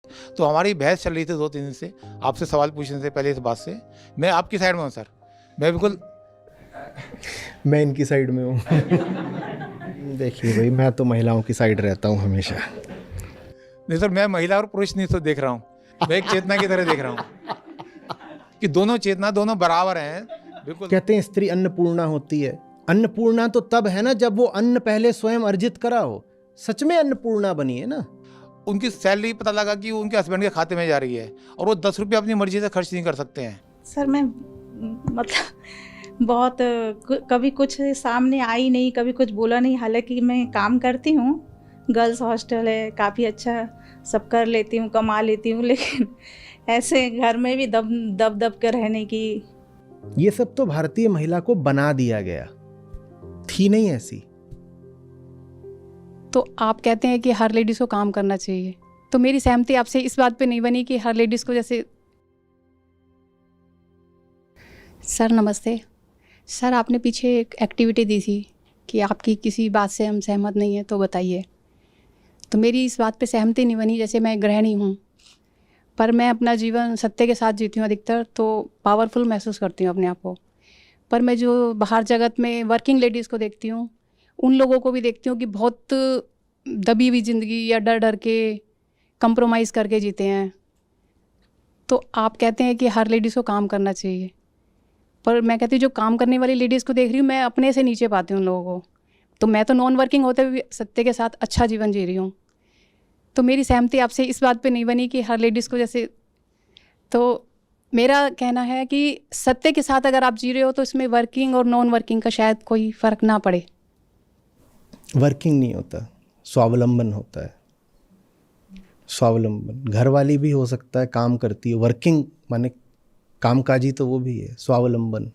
तो हमारी बहस चल रही थी 2-3 दिन से, आपसे सवाल पूछने से पहले इस बात से। मैं आपकी साइड में हूँ सर, मैं बिल्कुल। मैं इनकी साइड में हूँ। देखिए भाई, मैं तो महिलाओं की साइड रहता हूँ हमेशा। नहीं सर, मैं महिला और पुरुष नहीं तो देख रहा हूँ, मैं एक चेतना की तरह देख रहा हूँ कि दोनों चेतना, दोनों बराबर हैं, बिल्कुल। कहते हैं स्त्री अन्नपूर्णा होती है। अन्नपूर्णा तो तब है ना जब वो अन्न पहले स्वयं अर्जित करा हो। सच में अन्नपूर्णा बनी है ना। उनकी सैलरी पता लगा कि उनके हस्बैंड के खाते में जा रही है और वो 10 रुपये अपनी मर्जी से खर्च नहीं कर सकते हैं। सर मैं मतलब बहुत कभी कुछ सामने आई नहीं, कभी कुछ बोला नहीं। हालांकि मैं काम करती हूँ, गर्ल्स हॉस्टल है, काफ़ी अच्छा सब कर लेती हूँ, कमा लेती हूँ, लेकिन ऐसे घर में भी दब दब के रहने की। ये सब तो भारतीय महिला को बना दिया गया, थी नहीं ऐसी। तो आप कहते हैं कि हर लेडीज़ को काम करना चाहिए, तो मेरी सहमति आपसे इस बात पे नहीं बनी कि हर लेडीज़ को, जैसे सर नमस्ते सर, आपने पीछे एक एक्टिविटी दी थी कि आपकी किसी बात से हम सहमत नहीं हैं तो बताइए। तो मेरी इस बात पे सहमति नहीं बनी। जैसे मैं गृहिणी हूँ, पर मैं अपना जीवन सत्य के साथ जीती हूँ अधिकतर, तो पावरफुल महसूस करती हूँ अपने आप को। पर मैं जो बाहर जगत में वर्किंग लेडीज़ को देखती हूँ, उन लोगों को भी देखती हूँ कि बहुत दबी हुई ज़िंदगी या डर डर के कंप्रोमाइज़ करके जीते हैं। तो आप कहते हैं कि हर लेडीज़ को काम करना चाहिए, पर मैं कहती हूँ जो काम करने वाली लेडीज़ को देख रही हूँ, मैं अपने से नीचे पाती हूँ उन लोगों को। तो मैं तो नॉन वर्किंग होते हुए सत्य के साथ अच्छा जीवन जी रही हूँ। तो मेरी सहमति आपसे इस बात पे नहीं बनी कि हर लेडीज़ को, जैसे, तो मेरा कहना है कि सत्य के साथ अगर आप जी रहे हो तो इसमें वर्किंग और नॉन वर्किंग का शायद कोई फ़र्क ना पड़े। वर्किंग नहीं होता, स्वावलंबन होता है। स्वावलंबन घर वाली भी हो सकता है, काम करती है। वर्किंग माने कामकाजी तो वो भी है, स्वावलंबन।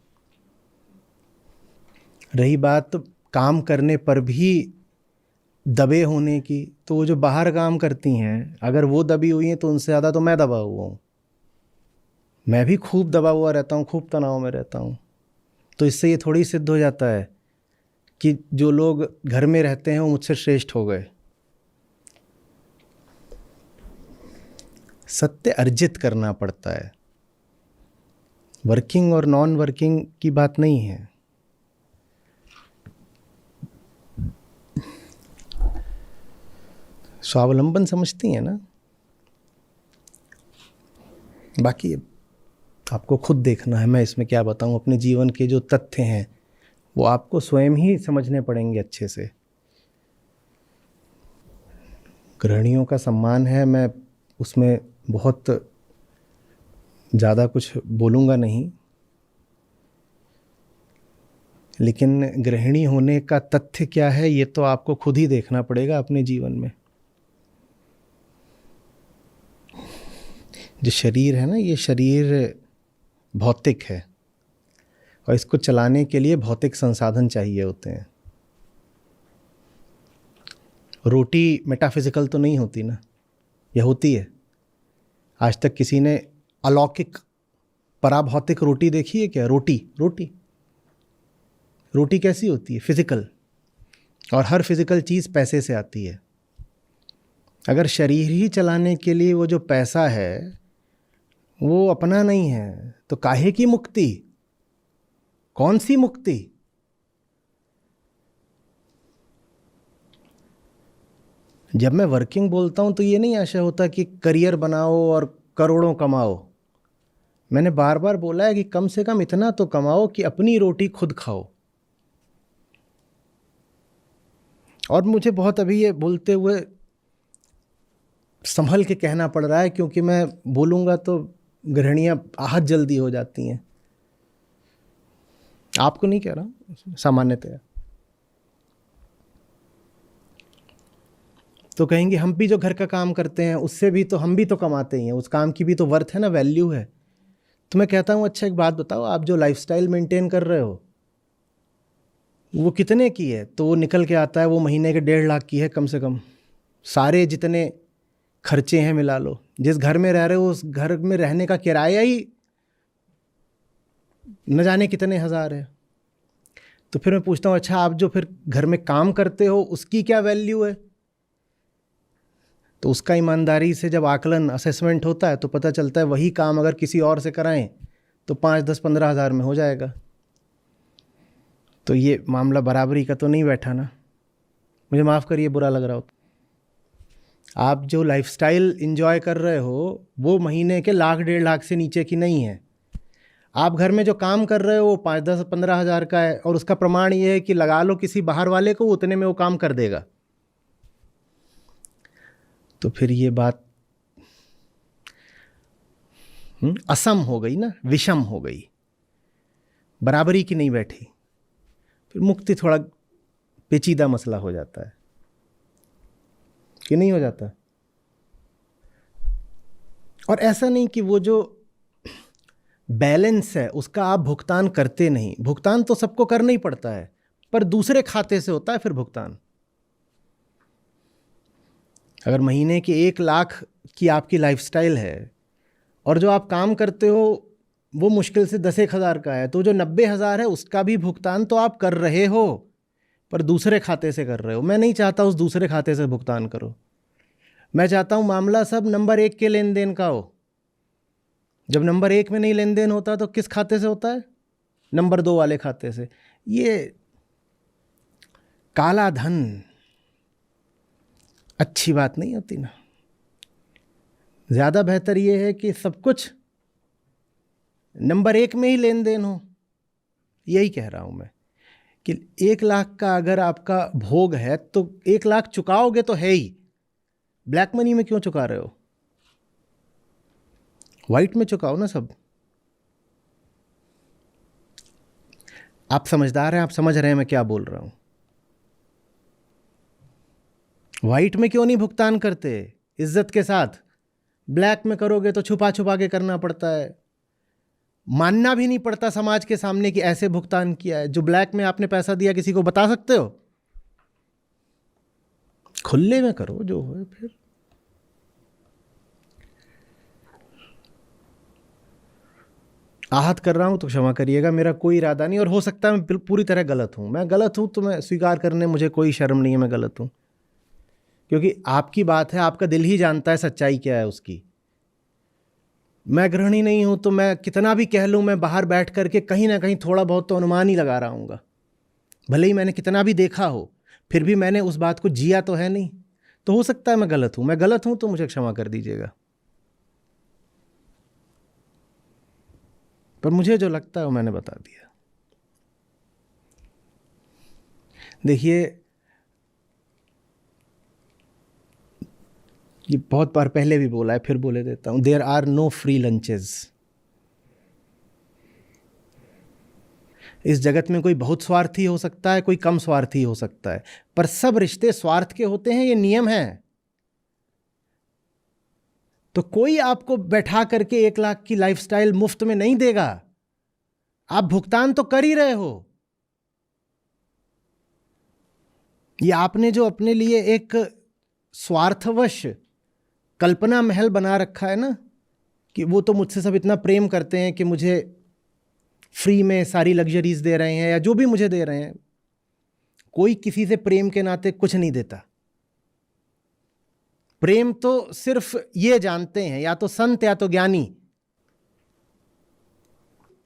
रही बात काम करने पर भी दबे होने की, तो वो जो बाहर काम करती हैं, अगर वो दबी हुई हैं तो उनसे ज़्यादा तो मैं दबा हुआ हूँ। मैं भी खूब दबा हुआ रहता हूँ, खूब तनाव में रहता हूँ। तो इससे ये थोड़ी सिद्ध हो जाता है कि जो लोग घर में रहते हैं वो मुझसे श्रेष्ठ हो गए। सत्य अर्जित करना पड़ता है, वर्किंग और नॉन वर्किंग की बात नहीं है। स्वावलंबन समझती हैं ना। बाकी आपको खुद देखना है, मैं इसमें क्या बताऊं। अपने जीवन के जो तथ्य हैं वो आपको स्वयं ही समझने पड़ेंगे अच्छे से। गृहिणियों का सम्मान है, मैं उसमें बहुत ज़्यादा कुछ बोलूँगा नहीं, लेकिन गृहिणी होने का तथ्य क्या है ये तो आपको खुद ही देखना पड़ेगा अपने जीवन में। जो शरीर है ना, ये शरीर भौतिक है और इसको चलाने के लिए भौतिक संसाधन चाहिए होते हैं। रोटी मेटाफिजिकल तो नहीं होती ना, यह होती है। आज तक किसी ने अलौकिक पराभौतिक रोटी देखी है क्या? रोटी कैसी होती है? फिजिकल। और हर फिजिकल चीज़ पैसे से आती है। अगर शरीर ही चलाने के लिए वो जो पैसा है वो अपना नहीं है तो काहे की मुक्ति? कौन सी मुक्ति? जब मैं वर्किंग बोलता हूं तो ये नहीं आशा होता कि करियर बनाओ और करोड़ों कमाओ। मैंने बार बार बोला है कि कम से कम इतना तो कमाओ कि अपनी रोटी खुद खाओ। और मुझे बहुत अभी ये बोलते हुए संभल के कहना पड़ रहा है, क्योंकि मैं बोलूँगा तो गृहिणियाँ आहत जल्दी हो जाती हैं। आपको नहीं कह रहा हूँ, सामान्यतया। तो कहेंगे हम भी जो घर का काम करते हैं उससे भी तो हम भी तो कमाते ही हैं, उस काम की भी तो वर्थ है ना, वैल्यू है। तो मैं कहता हूँ अच्छा एक बात बताओ, आप जो लाइफस्टाइल मेंटेन कर रहे हो वो कितने की है? तो वो निकल के आता है वो महीने के 1.5 लाख की है कम से कम। सारे जितने खर्चे हैं मिला लो, जिस घर में रह रहे हो उस घर में रहने का किराया ही न जाने कितने हज़ार है। तो फिर मैं पूछता हूँ अच्छा आप जो फिर घर में काम करते हो उसकी क्या वैल्यू है? तो उसका ईमानदारी से जब आकलन असेसमेंट होता है तो पता चलता है वही काम अगर किसी और से कराएं तो 5-10-15 हज़ार में हो जाएगा। तो ये मामला बराबरी का तो नहीं बैठा ना। मुझे माफ़ करिए बुरा लग रहा हो। आप जो लाइफस्टाइल एंजॉय कर रहे हो वो महीने के 1,00,000-1,50,000 से नीचे की नहीं है। आप घर में जो काम कर रहे हो वो 5-10-15 हज़ार का है, और उसका प्रमाण ये है कि लगा लो किसी बाहर वाले को, उतने में वो काम कर देगा। तो फिर ये बात असम हो गई ना, विषम हो गई, बराबरी की नहीं बैठी। फिर मुक्ति थोड़ा पेचीदा मसला हो जाता है कि नहीं हो जाता। और ऐसा नहीं कि वो जो बैलेंस है उसका आप भुगतान करते नहीं, भुगतान तो सबको करना ही पड़ता है, पर दूसरे खाते से होता है फिर भुगतान। अगर महीने के 1,00,000 की आपकी लाइफस्टाइल है और जो आप काम करते हो वो मुश्किल से 10,000 का है, तो जो 90,000 है उसका भी भुगतान तो आप कर रहे हो, पर दूसरे खाते से कर रहे हो। मैं नहीं चाहता उस दूसरे खाते से भुगतान करो। मैं चाहता हूँ मामला सब नंबर 1 के लेन देन का हो। जब नंबर 1 में नहीं लेन देन होता तो किस खाते से होता है? नंबर 2 वाले खाते से। ये काला धन अच्छी बात नहीं होती ना। ज़्यादा बेहतर ये है कि सब कुछ नंबर 1 में ही लेन देन हो। यही कह रहा हूँ मैं कि 1,00,000 का अगर आपका भोग है तो 1,00,000 चुकाओगे तो है ही। ब्लैक मनी में क्यों चुका रहे हो? वाइट में चुकाओ ना सब। आप समझदार हैं, आप समझ रहे हैं मैं क्या बोल रहा हूं। वाइट में क्यों नहीं भुगतान करते इज्जत के साथ? ब्लैक में करोगे तो छुपा छुपा के करना पड़ता है, मानना भी नहीं पड़ता समाज के सामने कि ऐसे भुगतान किया है। जो ब्लैक में आपने पैसा दिया किसी को बता सकते हो? खुले में करो जो है। फिर आहत कर रहा हूं तो क्षमा करिएगा, मेरा कोई इरादा नहीं, और हो सकता है मैं पूरी तरह गलत हूं। मैं गलत हूं तो मैं स्वीकार करने मुझे कोई शर्म नहीं है, मैं गलत हूं, क्योंकि आपकी बात है, आपका दिल ही जानता है सच्चाई क्या है उसकी। मैं गृहिणी नहीं हूं तो मैं कितना भी कह लूं, मैं बाहर बैठ करके कहीं ना कहीं थोड़ा बहुत तो अनुमान ही लगा रहा हूँगा। भले ही मैंने कितना भी देखा हो, फिर भी मैंने उस बात को जिया तो है नहीं। तो हो सकता है मैं गलत हूं। मैं गलत हूं तो मुझे क्षमा कर दीजिएगा, पर मुझे जो लगता है वो मैंने बता दिया। देखिए, ये बहुत बार पहले भी बोला है, फिर बोले देता हूं, there are no free lunches. इस जगत में कोई बहुत स्वार्थी हो सकता है, कोई कम स्वार्थी हो सकता है, पर सब रिश्ते स्वार्थ के होते हैं, ये नियम है। तो कोई आपको बैठा करके 1,00,000 की लाइफस्टाइल मुफ्त में नहीं देगा। आप भुगतान तो कर ही रहे हो। ये आपने जो अपने लिए एक स्वार्थवश कल्पना महल बना रखा है ना, कि वो तो मुझसे सब इतना प्रेम करते हैं कि मुझे फ्री में सारी लग्जरीज दे रहे हैं, या जो भी मुझे दे रहे हैं। कोई किसी से प्रेम के नाते कुछ नहीं देता। प्रेम तो सिर्फ ये जानते हैं या तो संत या तो ज्ञानी।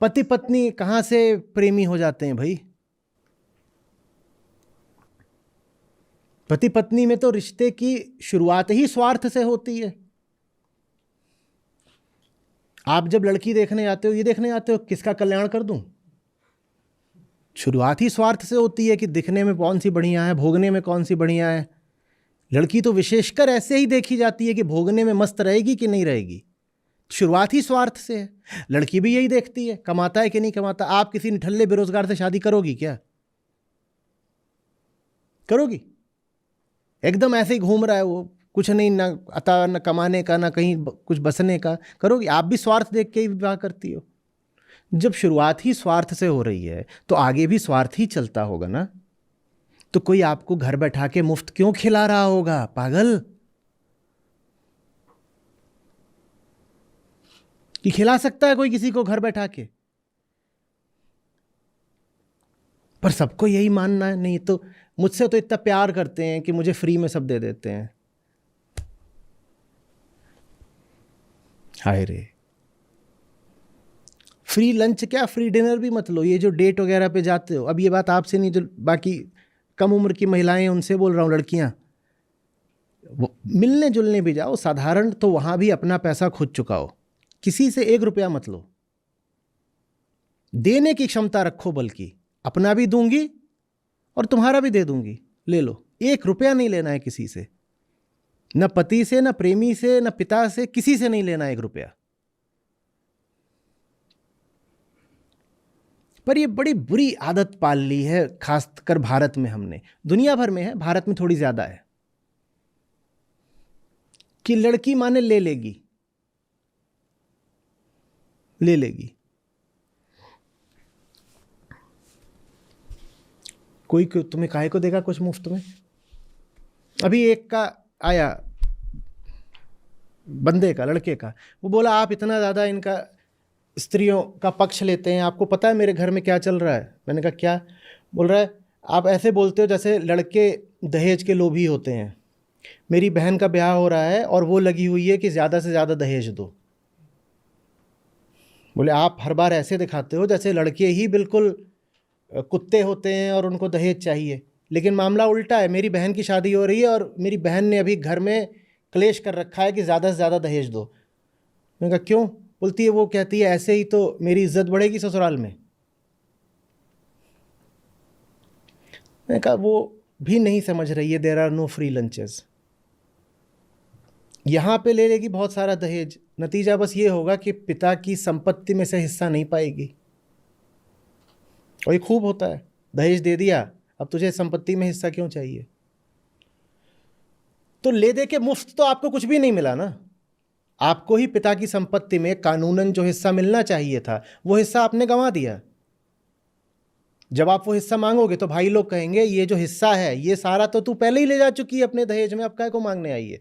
पति पत्नी कहां से प्रेमी हो जाते हैं भाई? पति पत्नी में तो रिश्ते की शुरुआत ही स्वार्थ से होती है। आप जब लड़की देखने जाते हो, ये देखने जाते हो किसका कल्याण कर दूं, शुरुआत ही स्वार्थ से होती है कि दिखने में कौन सी बढ़िया है, भोगने में कौन सी बढ़िया है। लड़की तो विशेषकर ऐसे ही देखी जाती है कि भोगने में मस्त रहेगी कि नहीं रहेगी। शुरुआत ही स्वार्थ से है। लड़की भी यही देखती है, कमाता है कि नहीं कमाता। आप किसी निठल्ले बेरोजगार से शादी करोगी क्या? करोगी? एकदम ऐसे ही घूम रहा है वो, कुछ नहीं, ना अता न कमाने का, ना कहीं कुछ बसने का, करोगी? आप भी स्वार्थ देख के ही विवाह करती हो। जब शुरुआत ही स्वार्थ से हो रही है तो आगे भी स्वार्थ ही चलता होगा ना। तो कोई आपको घर बैठा के मुफ्त क्यों खिला रहा होगा, पागल? कि खिला सकता है कोई किसी को घर बैठा के? पर सबको यही मानना है, नहीं तो मुझसे तो इतना प्यार करते हैं कि मुझे फ्री में सब दे देते हैं। हाय रे, फ्री लंच क्या, फ्री डिनर भी मत लो। ये जो डेट वगैरह पे जाते हो, अब ये बात आपसे नहीं, जो बाकी कम उम्र की महिलाएं हैं उनसे बोल रहा हूँ, लड़कियां मिलने जुलने भी जाओ साधारण, तो वहां भी अपना पैसा खुद चुकाओ, किसी से 1 रुपया मत लो। देने की क्षमता रखो, बल्कि अपना भी दूंगी और तुम्हारा भी दे दूंगी, ले लो। 1 रुपया नहीं लेना है किसी से, न पति से, न प्रेमी से, न पिता से, किसी से नहीं लेना 1 रुपया। पर ये बड़ी बुरी आदत पाल ली है, खासकर भारत में हमने, दुनिया भर में है, भारत में थोड़ी ज्यादा है, कि लड़की माने ले लेगी, ले लेगी। कोई तुम्हें काहे को देगा कुछ मुफ्त में। अभी एक का आया, बंदे का, लड़के का, वो बोला आप इतना ज़्यादा इनका स्त्रियों का पक्ष लेते हैं, आपको पता है मेरे घर में क्या चल रहा है। मैंने कहा क्या। बोल रहा है आप ऐसे बोलते हो जैसे लड़के दहेज के लोभी होते हैं। मेरी बहन का ब्याह हो रहा है और वो लगी हुई है कि ज़्यादा से ज़्यादा दहेज दो। बोले आप हर बार ऐसे दिखाते हो जैसे लड़के ही बिल्कुल कुत्ते होते हैं और उनको दहेज चाहिए, लेकिन मामला उल्टा है। मेरी बहन की शादी हो रही है और मेरी बहन ने अभी घर में क्लेश कर रखा है कि ज़्यादा से ज़्यादा दहेज दो। मैंने कहा क्यों। बोलती है, वो कहती है ऐसे ही तो मेरी इज्जत बढ़ेगी ससुराल में। मैंने कहा वो भी नहीं समझ रही है, there are no free lunches. यहाँ पे ले लेगी बहुत सारा दहेज, नतीजा बस ये होगा कि पिता की संपत्ति में से हिस्सा नहीं पाएगी। और ये खूब होता है, दहेज दे दिया, अब तुझे संपत्ति में हिस्सा क्यों चाहिए। तो ले दे के मुफ्त तो आपको कुछ भी नहीं मिला ना। आपको ही पिता की संपत्ति में कानूनन जो हिस्सा मिलना चाहिए था, वो हिस्सा आपने गंवा दिया। जब आप वो हिस्सा मांगोगे तो भाई लोग कहेंगे ये जो हिस्सा है ये सारा तो तू पहले ही ले जा चुकी है अपने दहेज में, अब काहे को मांगने आई है।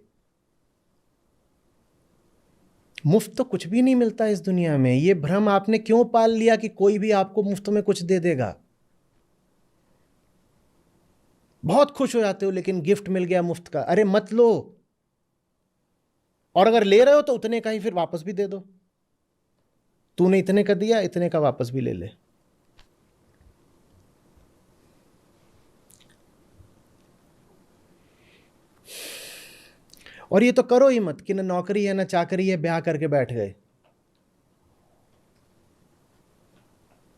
मुफ्त तो कुछ भी नहीं मिलता इस दुनिया में। ये भ्रम आपने क्यों पाल लिया कि कोई भी आपको मुफ्त में कुछ दे देगा। बहुत खुश हो जाते हो लेकिन गिफ्ट मिल गया मुफ्त का, अरे मत लो। और अगर ले रहे हो तो उतने का ही फिर वापस भी दे दो। तूने इतने का दिया, इतने का वापस भी ले ले। और ये तो करो ही मत कि ना नौकरी है ना चाकरी है, ब्याह करके बैठ गए।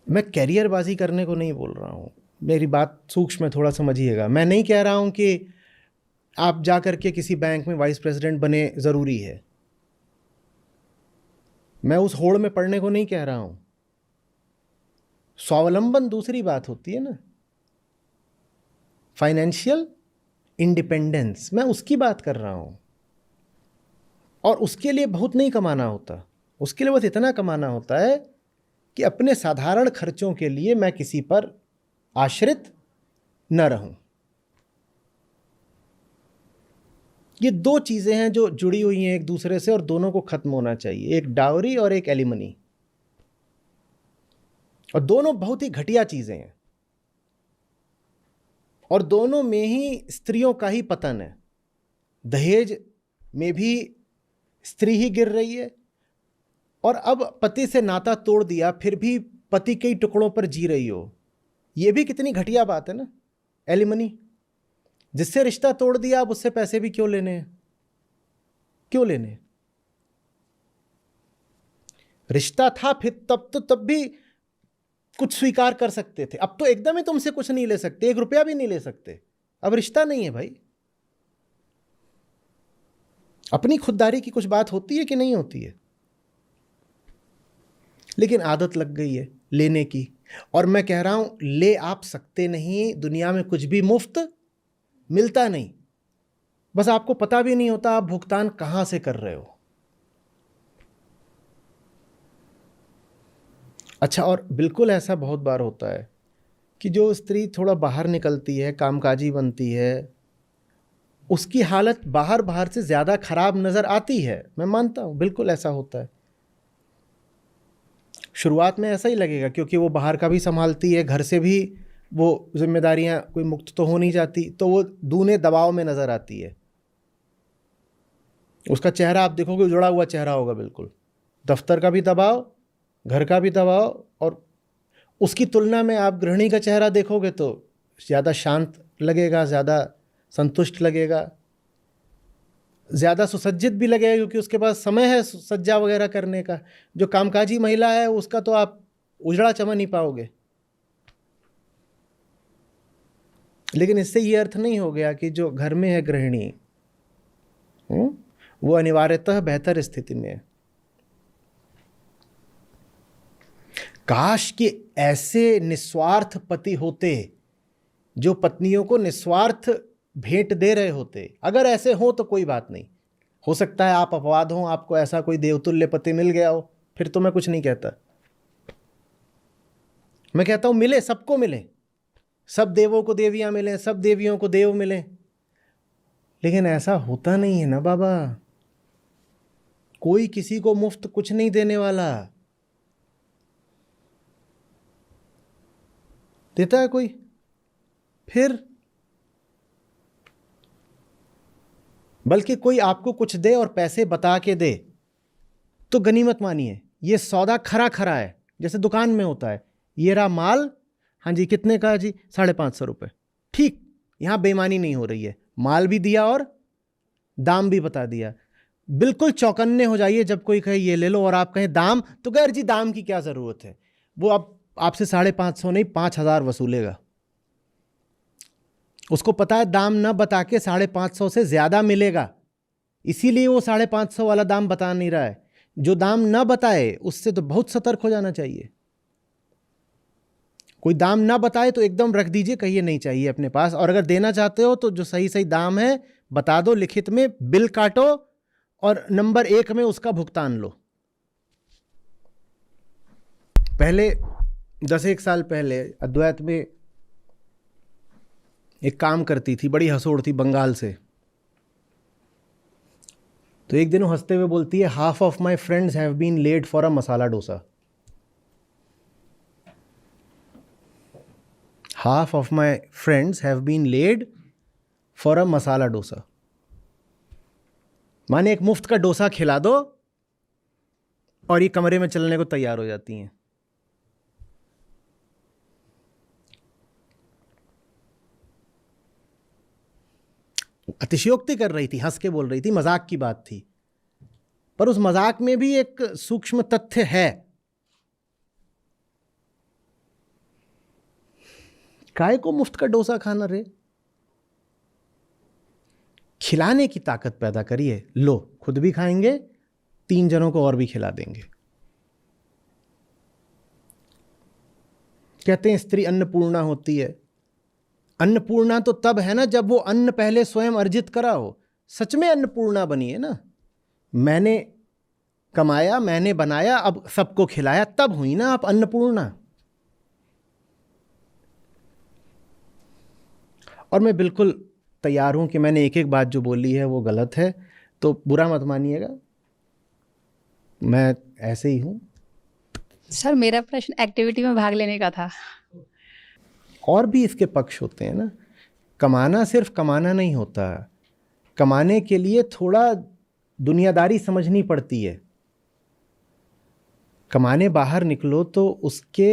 मैं कैरियरबाजी करने को नहीं बोल रहा हूं, मेरी बात सूक्ष्म में थोड़ा समझिएगा। मैं नहीं कह रहा हूं कि आप जा करके किसी बैंक में वाइस प्रेसिडेंट बने ज़रूरी है। मैं उस होड़ में पढ़ने को नहीं कह रहा हूं। स्वावलंबन दूसरी बात होती है ना, फाइनेंशियल इंडिपेंडेंस, मैं उसकी बात कर रहा हूं। और उसके लिए बहुत नहीं कमाना होता, उसके लिए बस इतना कमाना होता है कि अपने साधारण खर्चों के लिए मैं किसी पर आश्रित न रहूं। ये 2 चीज़ें हैं जो जुड़ी हुई हैं एक दूसरे से और दोनों को खत्म होना चाहिए, एक डावरी और एक एलिमनी। और दोनों बहुत ही घटिया चीज़ें हैं और दोनों में ही स्त्रियों का ही पतन है। दहेज में भी स्त्री ही गिर रही है और अब पति से नाता तोड़ दिया फिर भी पति के ही टुकड़ों पर जी रही हो, ये भी कितनी घटिया बात है ना। एलिमनी, जिससे रिश्ता तोड़ दिया अब उससे पैसे भी क्यों लेने हैं, क्यों लेने। रिश्ता था फिर तब भी कुछ स्वीकार कर सकते थे, अब तो एकदम ही तुमसे कुछ नहीं ले सकते, 1 रुपया भी नहीं ले सकते। अब रिश्ता नहीं है भाई। अपनी खुददारी की कुछ बात होती है कि नहीं होती है, लेकिन आदत लग गई है लेने की। और मैं कह रहा हूं ले आप सकते नहीं, दुनिया में कुछ भी मुफ्त मिलता नहीं, बस आपको पता भी नहीं होता आप भुगतान कहां से कर रहे हो। अच्छा, और बिल्कुल ऐसा बहुत बार होता है कि जो स्त्री थोड़ा बाहर निकलती है, कामकाजी बनती है, उसकी हालत बाहर से ज़्यादा खराब नज़र आती है। मैं मानता हूँ बिल्कुल ऐसा होता है। शुरुआत में ऐसा ही लगेगा क्योंकि वो बाहर का भी संभालती है, घर से भी वो जिम्मेदारियाँ कोई मुक्त तो हो नहीं जाती, तो वो दूने दबाव में नज़र आती है। उसका चेहरा आप देखोगे जुड़ा हुआ चेहरा होगा बिल्कुल, दफ्तर का भी दबाव, घर का भी दबाव, और उसकी तुलना में आप गृहिणी का चेहरा देखोगे तो ज़्यादा शांत लगेगा, ज़्यादा संतुष्ट लगेगा, ज़्यादा सुसज्जित भी लगेगा, क्योंकि उसके पास समय है सज्जा वगैरह करने का। जो कामकाजी महिला है उसका तो आप उजड़ा चमन नहीं पाओगे। लेकिन इससे ये अर्थ नहीं हो गया कि जो घर में है गृहिणी वो अनिवार्यतः बेहतर स्थिति में है। काश कि ऐसे निस्वार्थ पति होते जो पत्नियों को निस्वार्थ भेंट दे रहे होते। अगर ऐसे हो तो कोई बात नहीं, हो सकता है आप अपवाद हो, आपको ऐसा कोई देवतुल्य पति मिल गया हो, फिर तो मैं कुछ नहीं कहता। मैं कहता हूं मिले, सबको मिले, सब देवों को देवियां मिले, सब देवियों को देव मिले। लेकिन ऐसा होता नहीं है ना बाबा, कोई किसी को मुफ्त कुछ नहीं देने वाला। देता है कोई? फिर बल्कि कोई आपको कुछ दे और पैसे बता के दे तो गनीमत मानिए। ये सौदा खरा खरा है, जैसे दुकान में होता है, ये रहा माल, हाँ जी कितने का है जी, 550 रुपये, ठीक। यहाँ बेईमानी नहीं हो रही है, माल भी दिया और दाम भी बता दिया। बिल्कुल चौकन्ने हो जाइए जब कोई कहे ये ले लो और आप कहें दाम, तो गैर जी दाम की क्या ज़रूरत है, वो अब आपसे 550 नहीं 5000 वसूलेगा। उसको पता है दाम ना बता के 550 से ज़्यादा मिलेगा, इसीलिए वो 550 वाला दाम बता नहीं रहा है। जो दाम ना बताए उससे तो बहुत सतर्क हो जाना चाहिए। कोई दाम ना बताए तो एकदम रख दीजिए, कहिए नहीं चाहिए अपने पास। और अगर देना चाहते हो तो जो सही सही दाम है बता दो, लिखित में बिल काटो और नंबर 1 में उसका भुगतान लो। पहले 10-1 साल पहले अद्वैत में एक काम करती थी, बड़ी हंसोड़ थी, बंगाल से। तो एक दिन वो हंसते हुए बोलती है, half of my friends have been led for a masala dosa. Half of my friends have been led for a masala dosa. माने एक मुफ्त का डोसा खिला दो और ये कमरे में चलने को तैयार हो जाती हैं। अतिशयोक्ति कर रही थी, हंस के बोल रही थी, मजाक की बात थी, पर उस मजाक में भी एक सूक्ष्म तथ्य है। काय को मुफ्त का डोसा खाना रे, खिलाने की ताकत पैदा करिए। लो खुद भी खाएंगे, 3 जनों को और भी खिला देंगे। कहते हैं स्त्री अन्नपूर्णा होती है। अन्नपूर्णा तो तब है ना जब वो अन्न पहले स्वयं अर्जित करा हो। सच में अन्नपूर्णा बनी है ना, मैंने कमाया, मैंने बनाया, अब सबको खिलाया, तब हुई ना आप अन्नपूर्णा। और मैं बिल्कुल तैयार हूं कि मैंने एक एक बात जो बोली है वो गलत है, तो बुरा मत मानिएगा, मैं ऐसे ही हूं। सर मेरा प्रश्न एक्टिविटी में भाग लेने का था। और भी इसके पक्ष होते हैं ना। कमाना सिर्फ कमाना नहीं होता, कमाने के लिए थोड़ा दुनियादारी समझनी पड़ती है। कमाने बाहर निकलो तो उसके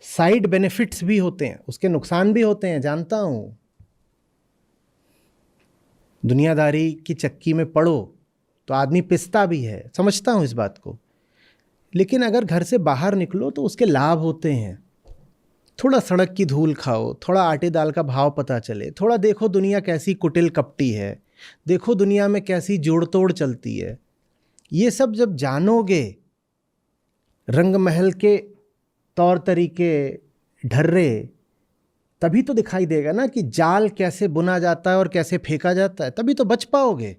साइड बेनिफिट्स भी होते हैं, उसके नुकसान भी होते हैं, जानता हूं। दुनियादारी की चक्की में पड़ो तो आदमी पिसता भी है, समझता हूं इस बात को। लेकिन अगर घर से बाहर निकलो तो उसके लाभ होते हैं। थोड़ा सड़क की धूल खाओ, थोड़ा आटे दाल का भाव पता चले, थोड़ा देखो दुनिया कैसी कुटिल कपटी है, देखो दुनिया में कैसी जोड़ तोड़ चलती है। ये सब जब जानोगे, रंग महल के तौर तरीके ढर्रे, तभी तो दिखाई देगा ना कि जाल कैसे बुना जाता है और कैसे फेंका जाता है, तभी तो बच पाओगे।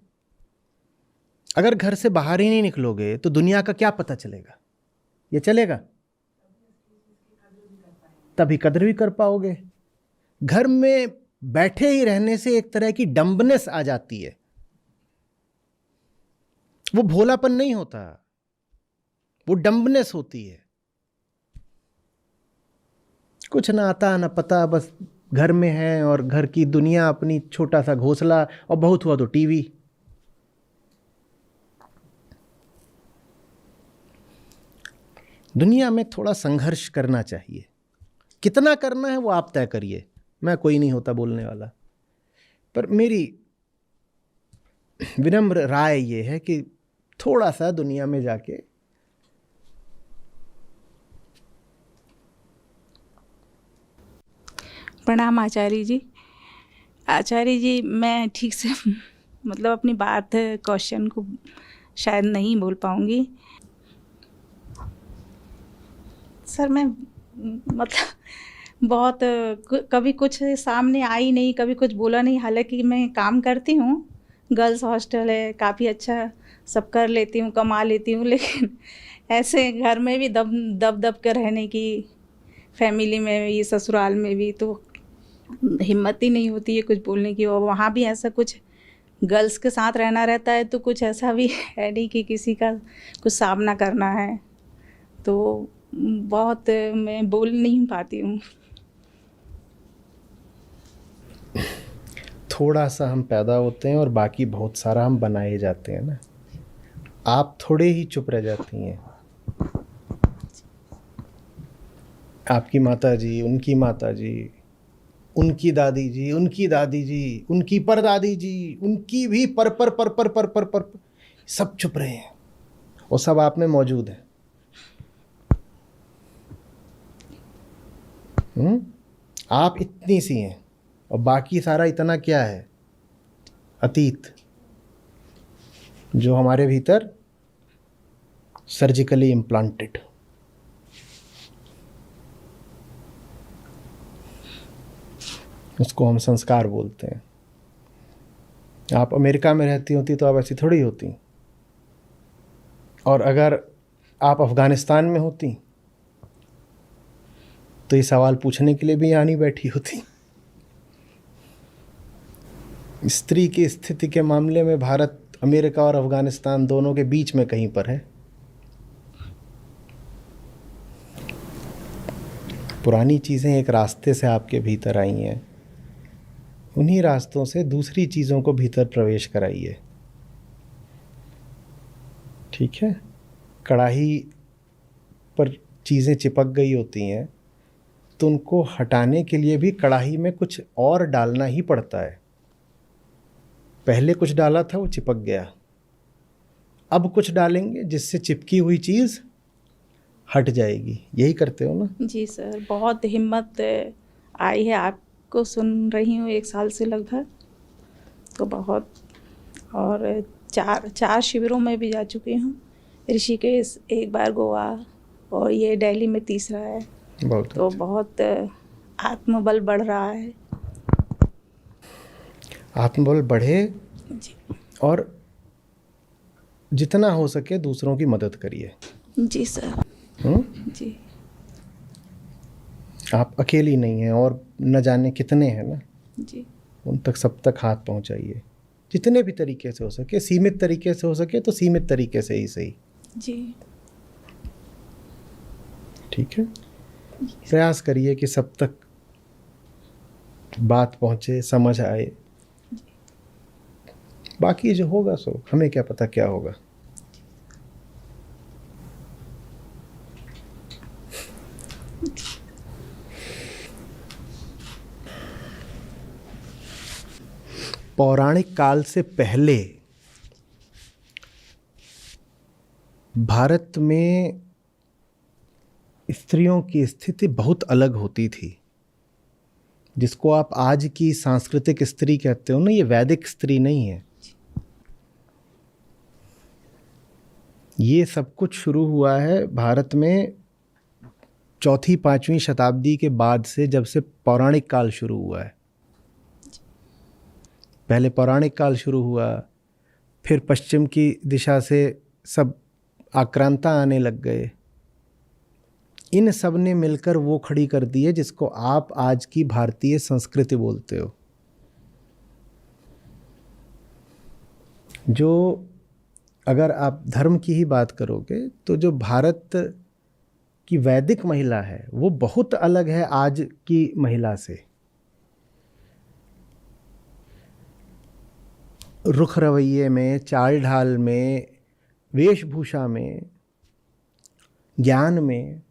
अगर घर से बाहर ही नहीं निकलोगे तो दुनिया का क्या पता चलेगा, ये चलेगा? तभी कदर भी कर पाओगे। घर में बैठे ही रहने से एक तरह की डम्बनेस आ जाती है, वो भोलापन नहीं होता, वो डम्बनेस होती है। कुछ ना आता ना पता, बस घर में है और घर की दुनिया अपनी, छोटा सा घोंसला, और बहुत हुआ तो टीवी। दुनिया में थोड़ा संघर्ष करना चाहिए। कितना करना है वो आप तय करिए, मैं कोई नहीं होता बोलने वाला। पर मेरी विनम्र राय ये है कि थोड़ा सा दुनिया में जाके प्रणाम आचार्य जी। आचार्य जी, मैं ठीक से मतलब अपनी बात क्वेश्चन को शायद नहीं बोल पाऊँगी। सर मैं मतलब बहुत कभी कुछ सामने आई नहीं, कभी कुछ बोला नहीं। हालांकि मैं काम करती हूँ, गर्ल्स हॉस्टल है, काफ़ी अच्छा सब कर लेती हूँ, कमा लेती हूँ, लेकिन ऐसे घर में भी दब दब दब कर रहने की, फैमिली में भी, ससुराल में भी, तो हिम्मत ही नहीं होती है कुछ बोलने की। और वहाँ भी ऐसा कुछ गर्ल्स के साथ रहना रहता है तो कुछ ऐसा भी है नहीं कि किसी का कुछ सामना करना है, तो बहुत मैं बोल नहीं पाती हूँ। थोड़ा सा हम पैदा होते हैं और बाकी बहुत सारा हम बनाए जाते हैं ना। आप थोड़े ही चुप रह जाती हैं। आपकी माता जी, उनकी माता जी, उनकी दादी जी, उनकी दादी जी, उनकी परदादी जी, उनकी भी पर सब चुप रहे हैं, वो सब आप में मौजूद है। आप इतनी सी हैं और बाकी सारा इतना क्या है, अतीत, जो हमारे भीतर सर्जिकली इम्प्लांटेड। उसको हम संस्कार बोलते हैं। आप अमेरिका में रहती होती तो आप ऐसी थोड़ी होती, और अगर आप अफ़गानिस्तान में होती तो ये सवाल पूछने के लिए भी यहाँ नहीं बैठी होती। स्त्री की स्थिति के मामले में भारत अमेरिका और अफ़गानिस्तान दोनों के बीच में कहीं पर है। पुरानी चीज़ें एक रास्ते से आपके भीतर आई हैं, उन्हीं रास्तों से दूसरी चीज़ों को भीतर प्रवेश कराइए। ठीक है, कढ़ाई पर चीज़ें चिपक गई होती हैं तो उनको हटाने के लिए भी कढ़ाई में कुछ और डालना ही पड़ता है। पहले कुछ डाला था, वो चिपक गया, अब कुछ डालेंगे जिससे चिपकी हुई चीज़ हट जाएगी। यही करते हो ना? जी सर, बहुत हिम्मत आई है, आपको सुन रही हूँ 1 साल से लगभग, तो बहुत, और चार शिविरों में भी जा चुकी हूँ। ऋषिकेश, 1 बार गोवा, और ये दिल्ली में 3रा है। तो बहुत आत्मबल बढ़ रहा है। आत्मबल बढ़े जी, और जितना हो सके दूसरों की मदद करिए। जी सर। जी, आप अकेली नहीं हैं, और न जाने कितने हैं ना, जी, उन तक सब तक हाथ पहुंचाइए जितने भी तरीके से हो सके। सीमित तरीके से हो सके तो सीमित तरीके से ही सही। जी, ठीक है, प्रयास करिए कि सब तक बात पहुंचे, समझ आए। बाकी जो होगा सो हमें क्या पता क्या होगा। पौराणिक काल से पहले भारत में स्त्रियों की स्थिति बहुत अलग होती थी। जिसको आप आज की सांस्कृतिक स्त्री कहते हो ना, ये वैदिक स्त्री नहीं है। ये सब कुछ शुरू हुआ है भारत में 4वीं-5वीं शताब्दी के बाद से, जब से पौराणिक काल शुरू हुआ है। पहले पौराणिक काल शुरू हुआ, फिर पश्चिम की दिशा से सब आक्रांता आने लग गए। इन सब ने मिलकर वो खड़ी कर दी है जिसको आप आज की भारतीय संस्कृति बोलते हो। जो, अगर आप धर्म की ही बात करोगे तो जो भारत की वैदिक महिला है वो बहुत अलग है आज की महिला से। रुख रवैये में, चाल ढाल में, वेशभूषा में, ज्ञान में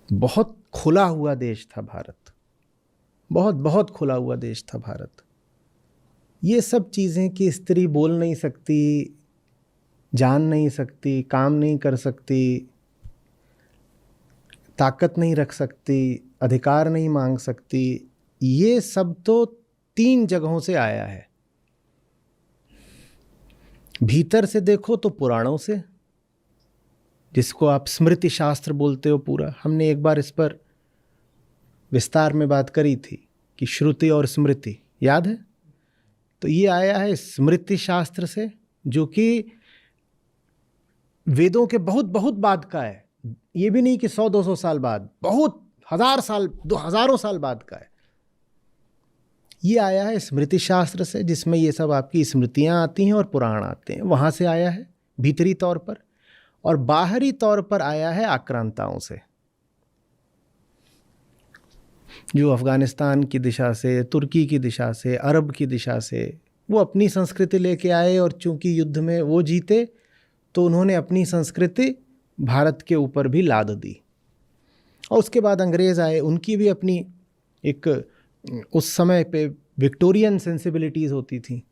बहुत खुला हुआ देश था भारत, बहुत बहुत खुला हुआ देश था भारत। ये सब चीज़ें कि स्त्री बोल नहीं सकती, जान नहीं सकती, काम नहीं कर सकती, ताकत नहीं रख सकती, अधिकार नहीं मांग सकती, ये सब तो 3 जगहों से आया है। भीतर से देखो तो पुराणों से, जिसको आप स्मृति शास्त्र बोलते हो पूरा। हमने एक बार इस पर विस्तार में बात करी थी कि श्रुति और स्मृति, याद है? तो ये आया है स्मृति शास्त्र से, जो कि वेदों के बहुत बहुत बाद का है। ये भी नहीं कि 100-200 साल बाद, बहुत हज़ार साल, 2000 साल बाद का है। ये आया है स्मृति शास्त्र से, जिसमें ये सब आपकी स्मृतियां आती हैं और पुराण आते हैं, वहाँ से आया है भीतरी तौर पर। और बाहरी तौर पर आया है आक्रांताओं से, जो अफगानिस्तान की दिशा से, तुर्की की दिशा से, अरब की दिशा से वो अपनी संस्कृति लेके आए, और चूंकि युद्ध में वो जीते तो उन्होंने अपनी संस्कृति भारत के ऊपर भी लाद दी। और उसके बाद अंग्रेज़ आए, उनकी भी अपनी एक उस समय पे विक्टोरियन सेंसिबिलिटीज़ होती थी।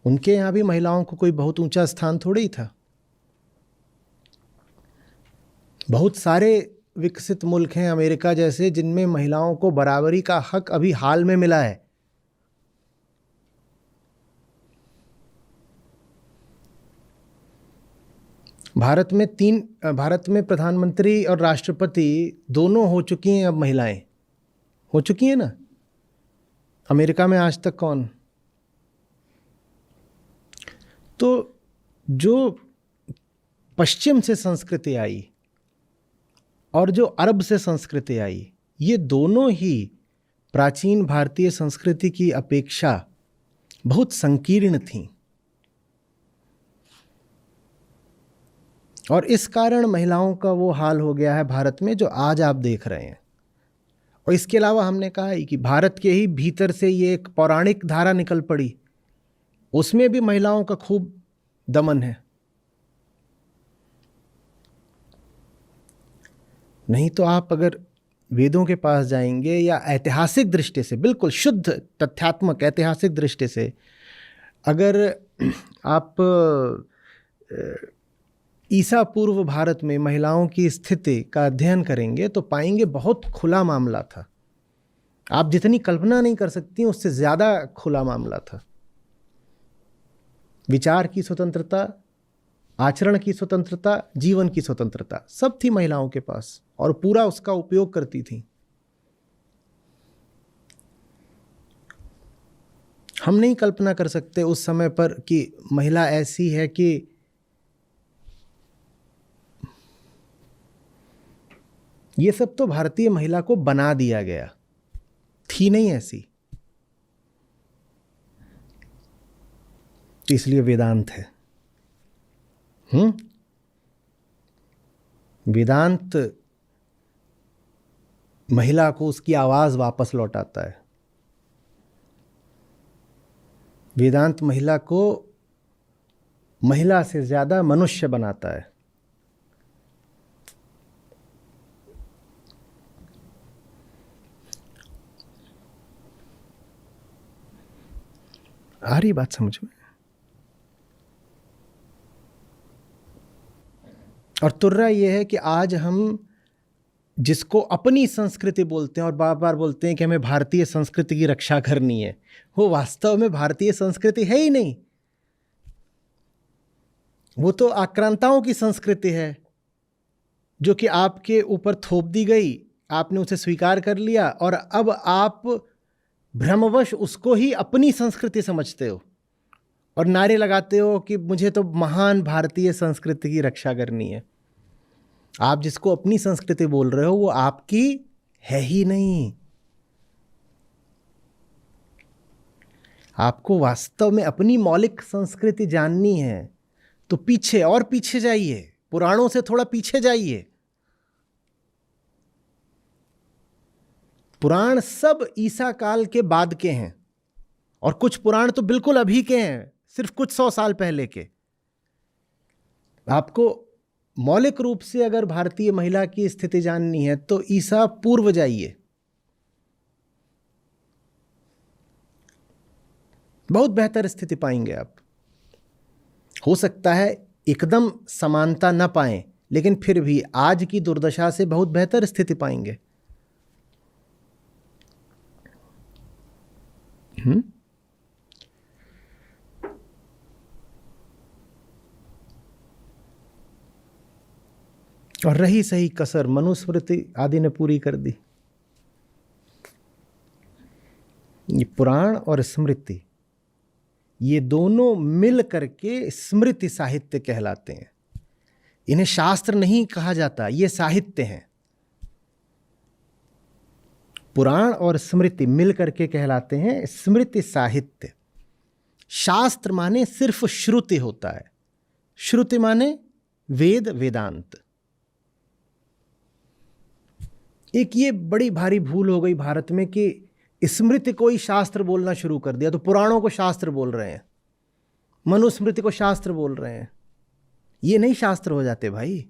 उनके यहाँ भी महिलाओं को कोई बहुत ऊंचा स्थान थोड़ा ही था। बहुत सारे विकसित मुल्क हैं अमेरिका जैसे, जिनमें महिलाओं को बराबरी का हक अभी हाल में मिला है। भारत में प्रधानमंत्री और राष्ट्रपति दोनों हो चुकी हैं, अब महिलाएं हो चुकी हैं ना। अमेरिका में आज तक कौन? तो जो पश्चिम से संस्कृति आई और जो अरब से संस्कृति आई, ये दोनों ही प्राचीन भारतीय संस्कृति की अपेक्षा बहुत संकीर्ण थीं। और इस कारण महिलाओं का वो हाल हो गया है भारत में जो आज आप देख रहे हैं। और इसके अलावा हमने कहा है कि भारत के ही भीतर से ये एक पौराणिक धारा निकल पड़ी, उसमें भी महिलाओं का खूब दमन है। नहीं तो आप अगर वेदों के पास जाएंगे या ऐतिहासिक दृष्टि से, बिल्कुल शुद्ध तथ्यात्मक ऐतिहासिक दृष्टि से अगर आप ईसा पूर्व भारत में महिलाओं की स्थिति का अध्ययन करेंगे तो पाएंगे बहुत खुला मामला था। आप जितनी कल्पना नहीं कर सकती उससे ज़्यादा खुला मामला था। विचार की स्वतंत्रता, आचरण की स्वतंत्रता, जीवन की स्वतंत्रता सब थी महिलाओं के पास, और पूरा उसका उपयोग करती थी। हम नहीं कल्पना कर सकते उस समय पर कि महिला ऐसी है कि ये सब तो भारतीय महिला को बना दिया गया, थी नहीं ऐसी। इसलिए वेदांत है। वेदांत महिला को उसकी आवाज वापस लौटाता है। वेदांत महिला को महिला से ज्यादा मनुष्य बनाता है। आ रही बात समझ में? और तुर्रा ये है कि आज हम जिसको अपनी संस्कृति बोलते हैं और बार बार बोलते हैं कि हमें भारतीय संस्कृति की रक्षा करनी है, वो वास्तव में भारतीय संस्कृति है ही नहीं। वो तो आक्रांताओं की संस्कृति है जो कि आपके ऊपर थोप दी गई, आपने उसे स्वीकार कर लिया और अब आप भ्रमवश उसको ही अपनी संस्कृति समझते हो और नारे लगाते हो कि मुझे तो महान भारतीय संस्कृति की रक्षा करनी है। आप जिसको अपनी संस्कृति बोल रहे हो वो आपकी है ही नहीं। आपको वास्तव में अपनी मौलिक संस्कृति जाननी है तो पीछे और पीछे जाइए, पुराणों से थोड़ा पीछे जाइए। पुराण सब ईसा काल के बाद के हैं और कुछ पुराण तो बिल्कुल अभी के हैं, सिर्फ कुछ 100 साल पहले के। आपको मौलिक रूप से अगर भारतीय महिला की स्थिति जाननी है तो ईसा पूर्व जाइए, बहुत बेहतर स्थिति पाएंगे आप। हो सकता है एकदम समानता न पाएं, लेकिन फिर भी आज की दुर्दशा से बहुत बेहतर स्थिति पाएंगे। और रही सही कसर मनुस्मृति आदि ने पूरी कर दी। ये पुराण और स्मृति, ये दोनों मिल करके स्मृति साहित्य कहलाते हैं। इन्हें शास्त्र नहीं कहा जाता, ये साहित्य हैं। पुराण और स्मृति मिल करके कहलाते हैं स्मृति साहित्य। शास्त्र माने सिर्फ श्रुति होता है, श्रुति माने वेद वेदांत। एक ये बड़ी भारी भूल हो गई भारत में कि स्मृति को ही शास्त्र बोलना शुरू कर दिया, तो पुराणों को शास्त्र बोल रहे हैं, मनुस्मृति को शास्त्र बोल रहे हैं। ये नहीं शास्त्र हो जाते भाई।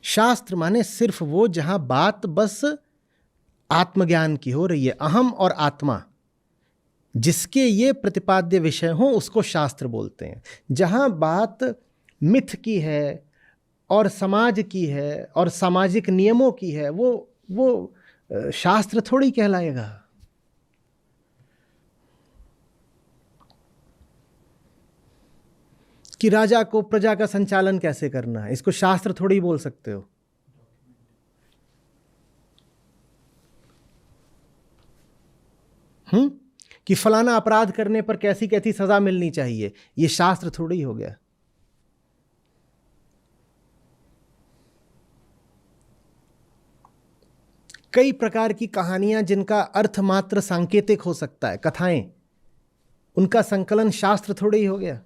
शास्त्र माने सिर्फ वो जहां बात बस आत्मज्ञान की हो रही है, अहम और आत्मा, जिसके ये प्रतिपाद्य विषय हो उसको शास्त्र बोलते हैं। जहां बात मिथ की है और समाज की है और सामाजिक नियमों की है, वो शास्त्र थोड़ी कहलाएगा। कि राजा को प्रजा का संचालन कैसे करना है, इसको शास्त्र थोड़ी बोल सकते हो। कि फलाना अपराध करने पर कैसी कैसी सजा मिलनी चाहिए, ये शास्त्र थोड़ी हो गया। कई प्रकार की कहानियां जिनका अर्थ मात्र सांकेतिक हो सकता है, कथाएं, उनका संकलन शास्त्र थोड़ी हो गया।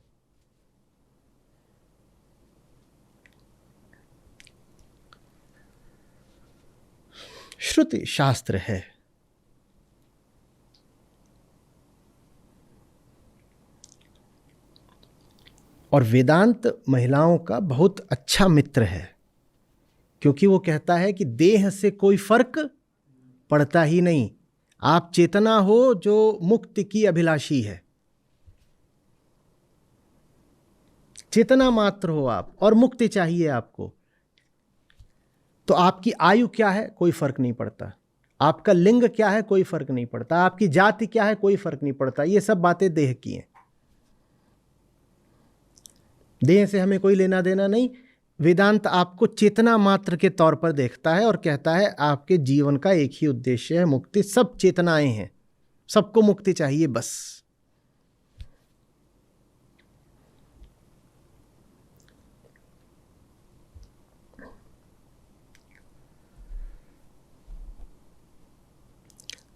श्रुति शास्त्र है। और वेदांत महिलाओं का बहुत अच्छा मित्र है, क्योंकि वो कहता है कि देह से कोई फर्क पड़ता ही नहीं। आप चेतना हो जो मुक्ति की अभिलाषी है, चेतना मात्र हो आप और मुक्ति चाहिए आपको। तो आपकी आयु क्या है कोई फर्क नहीं पड़ता, आपका लिंग क्या है कोई फर्क नहीं पड़ता, आपकी जाति क्या है कोई फर्क नहीं पड़ता। ये सब बातें देह की हैं, देह से हमें कोई लेना देना नहीं। वेदांत आपको चेतना मात्र के तौर पर देखता है और कहता है आपके जीवन का एक ही उद्देश्य है मुक्ति। सब चेतनाएं हैं, सबको मुक्ति चाहिए बस।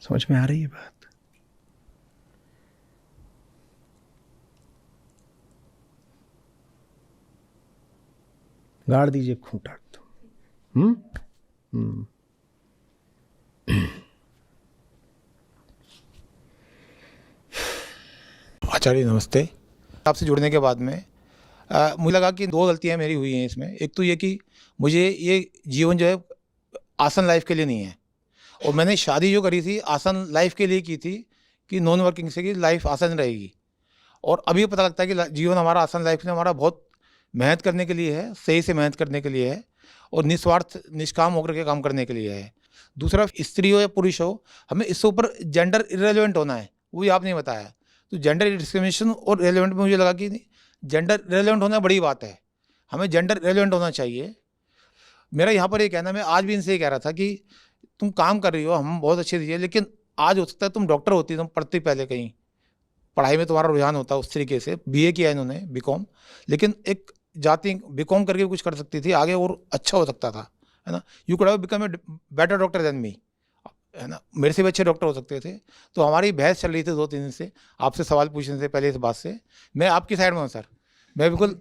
समझ में आ रही है बात? गाड़ दीजिए खूंटा तो। आचार्य नमस्ते। आपसे जुड़ने के बाद में मुझे लगा कि दो गलतियां मेरी हुई हैं इसमें। एक तो ये कि मुझे ये जीवन जो है आसन लाइफ के लिए नहीं है, और मैंने शादी जो करी थी आसन लाइफ के लिए की थी कि नॉन वर्किंग से कि लाइफ आसान रहेगी। और अभी पता लगता है कि जीवन हमारा आसन लाइफ में हमारा बहुत मेहनत करने के लिए है, सही से मेहनत करने के लिए है और निस्वार्थ निष्काम होकर के काम करने के लिए है। दूसरा, स्त्री हो या पुरुष हो, हमें इससे ऊपर जेंडर इरेलेवेंट होना है, वो भी आपने बताया। तो जेंडर डिस्क्रिमिनेशन और रेलेवेंट में मुझे लगा कि जेंडर रेलेवेंट होना बड़ी बात है, हमें जेंडर रेलेवेंट होना चाहिए। मेरा यहाँ पर ये कहना, मैं आज भी इनसे ये कह रहा था कि तुम काम कर रही हो, हम बहुत अच्छे दीजिए, लेकिन आज हो सकता है तुम डॉक्टर होती, तुम पढ़ती पहले कहीं पढ़ाई में तुम्हारा रुझान होता उस तरीके से, बीए किया इन्होंने बीकॉम, लेकिन एक जाति बीकॉम करके कुछ कर सकती थी आगे और अच्छा हो सकता था, है ना। You could have become a better doctor than me, है ना, मेरे से भी अच्छे डॉक्टर हो सकते थे। तो हमारी बहस चल रही थी 2-3 दिन से, आपसे सवाल पूछने से पहले इस बात से। मैं आपकी साइड में हूँ सर, मैं बिल्कुल,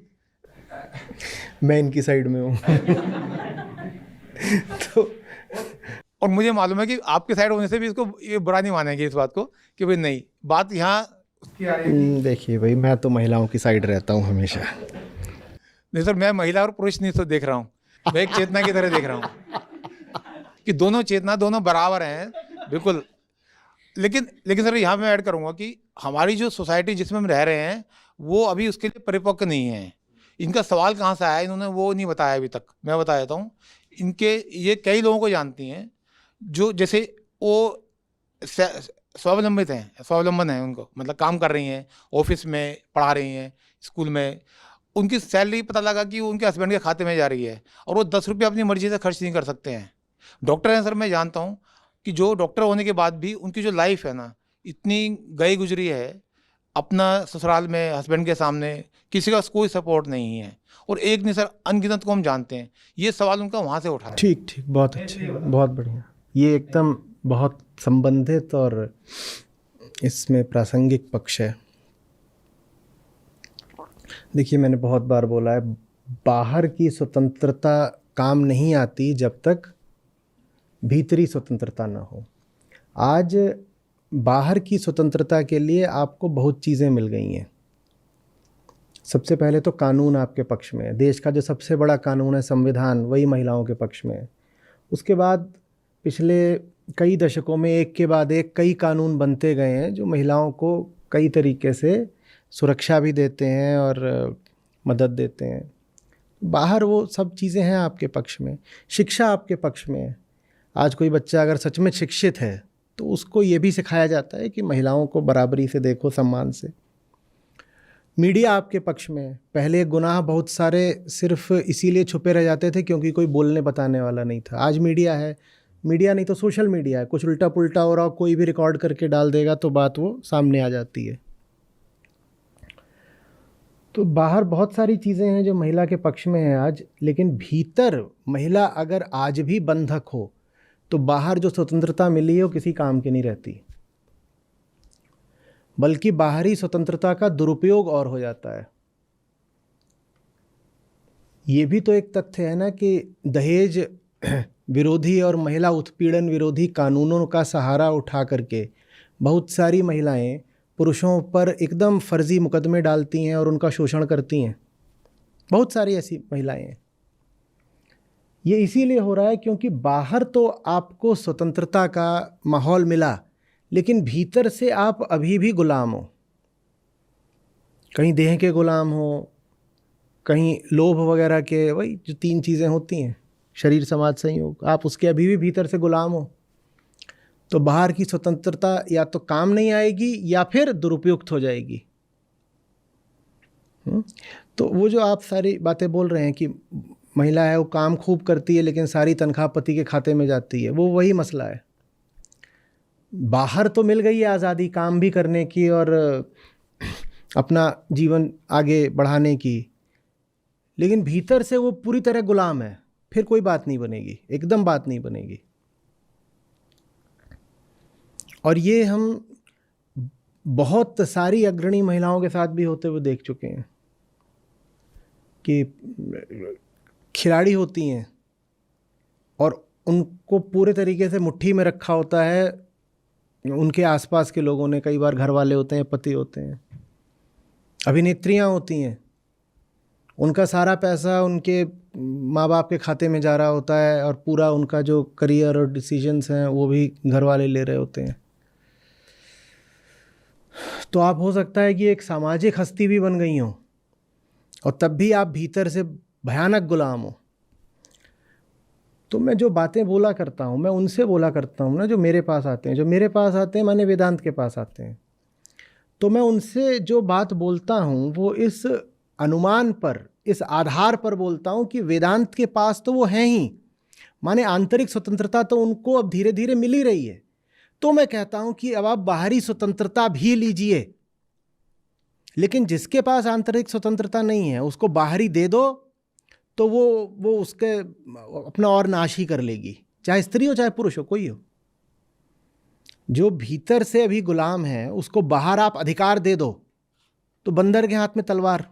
मैं इनकी साइड में हूँ। तो और मुझे मालूम है कि आपके साइड होने से भी इसको ये बुरा नहीं मानेंगे इस बात को कि भाई नहीं, बात यहाँ उसकी आ रही है। देखिए भाई, मैं तो महिलाओं की साइड रहता हूँ हमेशा। नहीं सर, मैं महिला और पुरुष नहीं तो देख रहा हूँ, मैं एक चेतना की तरह देख रहा हूँ कि दोनों चेतना, दोनों बराबर हैं बिल्कुल। लेकिन सर यहाँ मैं ऐड करूँगा कि हमारी जो सोसाइटी जिसमें हम रह रहे हैं वो अभी उसके लिए परिपक्व नहीं है। इनका सवाल कहाँ से आया इन्होंने वो नहीं बताया अभी तक। मैं बता देता हूँ, इनके ये कई लोगों को जानती हैं जो जैसे वो स्वावलंबित हैं, स्वावलंबन है उनको, मतलब काम कर रही हैं, ऑफिस में पढ़ा रही हैं, स्कूल में, उनकी सैलरी पता लगा कि वो उनके हस्बैंड के खाते में जा रही है और वो 10 रुपये अपनी मर्जी से खर्च नहीं कर सकते हैं। डॉक्टर हैं सर, मैं जानता हूँ कि जो डॉक्टर होने के बाद भी उनकी जो लाइफ है ना इतनी गई गुजरी है, अपना ससुराल में हस्बैंड के सामने किसी का कोई सपोर्ट नहीं है। और एक नहीं सर, अनगिनत को हम जानते हैं। ये सवाल उनका वहाँ से उठा है। ठीक ठीक, बहुत अच्छे, बहुत बढ़िया। ये एकदम बहुत संबंधित और इसमें प्रासंगिक पक्ष है। देखिए, मैंने बहुत बार बोला है, बाहर की स्वतंत्रता काम नहीं आती जब तक भीतरी स्वतंत्रता ना हो। आज बाहर की स्वतंत्रता के लिए आपको बहुत चीज़ें मिल गई हैं। सबसे पहले तो कानून आपके पक्ष में है। देश का जो सबसे बड़ा कानून है संविधान, वही महिलाओं के पक्ष में है। उसके बाद पिछले कई दशकों में एक के बाद एक कई कानून बनते गए हैं जो महिलाओं को कई तरीके से सुरक्षा भी देते हैं और मदद देते हैं। बाहर वो सब चीज़ें हैं आपके पक्ष में। शिक्षा आपके पक्ष में है। आज कोई बच्चा अगर सच में शिक्षित है तो उसको ये भी सिखाया जाता है कि महिलाओं को बराबरी से देखो, सम्मान से। मीडिया आपके पक्ष में है। पहले गुनाह बहुत सारे सिर्फ इसीलिए छुपे रह जाते थे क्योंकि कोई बोलने बताने वाला नहीं था। आज मीडिया है, मीडिया नहीं तो सोशल मीडिया है। कुछ उल्टा पुल्टा हो रहा हो, कोई भी रिकॉर्ड करके डाल देगा तो बात वो सामने आ जाती है। तो बाहर बहुत सारी चीज़ें हैं जो महिला के पक्ष में हैं आज, लेकिन भीतर महिला अगर आज भी बंधक हो तो बाहर जो स्वतंत्रता मिली है वो किसी काम की नहीं रहती, बल्कि बाहरी स्वतंत्रता का दुरुपयोग और हो जाता है। ये भी तो एक तथ्य है ना कि दहेज विरोधी और महिला उत्पीड़न विरोधी कानूनों का सहारा उठा करके बहुत सारी महिलाएं पुरुषों पर एकदम फर्जी मुकदमे डालती हैं और उनका शोषण करती हैं। बहुत सारी ऐसी महिलाएं हैं। ये इसीलिए हो रहा है क्योंकि बाहर तो आपको स्वतंत्रता का माहौल मिला, लेकिन भीतर से आप अभी भी गुलाम हो। कहीं देह के गुलाम हो, कहीं लोभ वगैरह के, वही जो 3 चीज़ें होती हैं, शरीर समाज संयोग, आप उसके अभी भी भीतर से गुलाम हो। तो बाहर की स्वतंत्रता या तो काम नहीं आएगी या फिर दुरुपयुक्त हो जाएगी। तो वो जो आप सारी बातें बोल रहे हैं कि महिला है वो काम खूब करती है लेकिन सारी तनख्वाह पति के खाते में जाती है, वो वही मसला है। बाहर तो मिल गई है आज़ादी काम भी करने की और अपना जीवन आगे बढ़ाने की, लेकिन भीतर से वो पूरी तरह गुलाम है। फिर कोई बात नहीं बनेगी, एकदम बात नहीं बनेगी। और ये हम बहुत सारी अग्रणी महिलाओं के साथ भी होते हुए देख चुके हैं कि खिलाड़ी होती हैं और उनको पूरे तरीके से मुट्ठी में रखा होता है उनके आसपास के लोगों ने। कई बार घर वाले होते हैं, पति होते हैं। अभिनेत्रियां होती हैं, उनका सारा पैसा उनके माँ बाप के खाते में जा रहा होता है और पूरा उनका जो करियर और डिसीजंस हैं वो भी घर वाले ले रहे होते हैं। तो आप हो सकता है कि एक सामाजिक हस्ती भी बन गई हो और तब भी आप भीतर से भयानक गुलाम हो। तो मैं जो बातें बोला करता हूँ, मैं उनसे बोला करता हूँ ना जो मेरे पास आते हैं। जो मेरे पास आते हैं माने वेदांत के पास आते हैं, तो मैं उनसे जो बात बोलता हूँ वो इस अनुमान पर, इस आधार पर बोलता हूँ कि वेदांत के पास तो वो हैं ही, माने आंतरिक स्वतंत्रता तो उनको अब धीरे धीरे मिल ही रही है। तो मैं कहता हूँ कि अब आप बाहरी स्वतंत्रता भी लीजिए, लेकिन जिसके पास आंतरिक स्वतंत्रता नहीं है उसको बाहरी दे दो तो वो उसके अपना और नाश ही कर लेगी, चाहे स्त्री हो चाहे पुरुष हो, कोई हो। जो भीतर से अभी गुलाम है उसको बाहर आप अधिकार दे दो तो बंदर के हाथ में तलवार।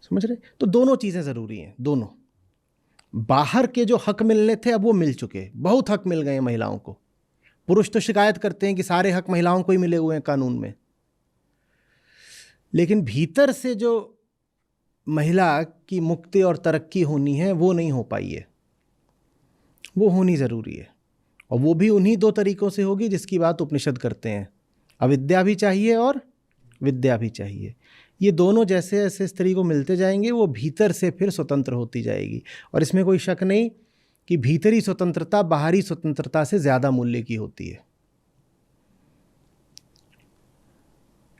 समझ रहे? तो दोनों चीज़ें ज़रूरी हैं, दोनों। बाहर के जो हक मिलने थे अब वो मिल चुके, बहुत हक मिल गए हैं महिलाओं को। पुरुष तो शिकायत करते हैं कि सारे हक महिलाओं को ही मिले हुए हैं कानून में, लेकिन भीतर से जो महिला की मुक्ति और तरक्की होनी है वो नहीं हो पाई है, वो होनी ज़रूरी है। और वो भी उन्हीं दो तरीक़ों से होगी जिसकी बात उपनिषद करते हैं, अविद्या भी चाहिए और विद्या भी चाहिए। ये दोनों जैसे जैसे स्त्री को मिलते जाएंगे वो भीतर से फिर स्वतंत्र होती जाएगी। और इसमें कोई शक नहीं कि भीतरी स्वतंत्रता बाहरी स्वतंत्रता से ज़्यादा मूल्य की होती है।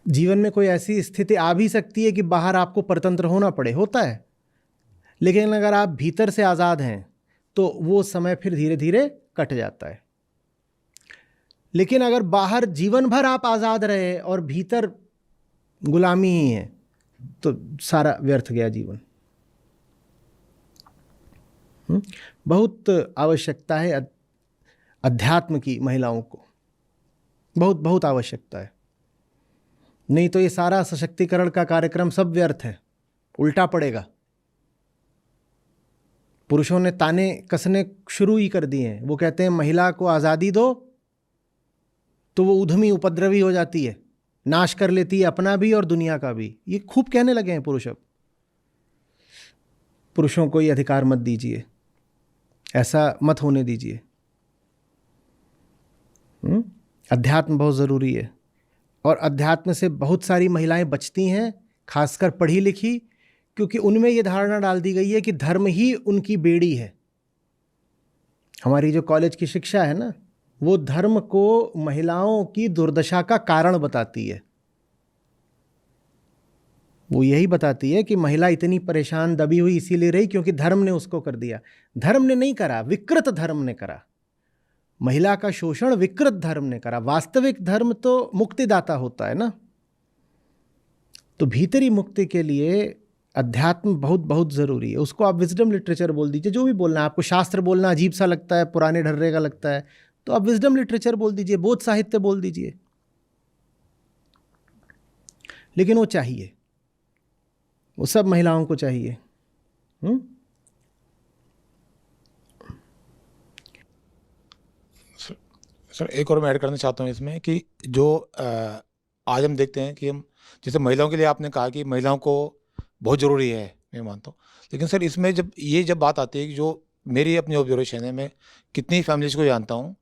जीवन में कोई ऐसी स्थिति आ भी सकती है कि बाहर आपको परतंत्र होना पड़े, होता है, लेकिन अगर आप भीतर से आज़ाद हैं तो वो समय फिर धीरे धीरे कट जाता है। लेकिन अगर बाहर जीवन भर आप आज़ाद रहे और भीतर गुलामी ही है तो सारा व्यर्थ गया जीवन। बहुत आवश्यकता है अध्यात्म की महिलाओं को, बहुत बहुत आवश्यकता है। नहीं तो ये सारा सशक्तिकरण का कार्यक्रम सब व्यर्थ है, उल्टा पड़ेगा। पुरुषों ने ताने कसने शुरू ही कर दिए हैं। वो कहते हैं महिला को आज़ादी दो तो वो उद्यमी उपद्रवी हो जाती है, नाश कर लेती है अपना भी और दुनिया का भी। ये खूब कहने लगे हैं पुरुष अब। पुरुषों को ये अधिकार मत दीजिए, ऐसा मत होने दीजिए। अध्यात्म बहुत ज़रूरी है और अध्यात्म से बहुत सारी महिलाएं बचती हैं, खासकर पढ़ी लिखी, क्योंकि उनमें ये धारणा डाल दी गई है कि धर्म ही उनकी बेड़ी है। हमारी जो कॉलेज की शिक्षा है ना, वो धर्म को महिलाओं की दुर्दशा का कारण बताती है। वो यही बताती है कि महिला इतनी परेशान दबी हुई इसीलिए रही क्योंकि धर्म ने उसको कर दिया। धर्म ने नहीं करा, विकृत धर्म ने करा। महिला का शोषण विकृत धर्म ने करा। वास्तविक धर्म तो मुक्तिदाता होता है ना। तो भीतरी मुक्ति के लिए अध्यात्म बहुत बहुत ज़रूरी है। उसको आप विजडम लिटरेचर बोल दीजिए, जो भी बोलना है। आपको शास्त्र बोलना अजीब सा लगता है, पुराने ढर्रे का लगता है, तो आप विजडम लिटरेचर बोल दीजिए, बोध साहित्य बोल दीजिए, लेकिन वो चाहिए, वो सब महिलाओं को चाहिए। सर एक और मैं ऐड करना चाहता हूँ इसमें कि जो आज हम देखते हैं कि हम जैसे महिलाओं के लिए आपने कहा कि महिलाओं को बहुत ज़रूरी है, मैं मानता हूँ, लेकिन सर इसमें जब बात आती है कि जो मेरी अपनी ऑब्जर्वेशन है, मैं कितनी फैमिलीज़ को जानता हूँ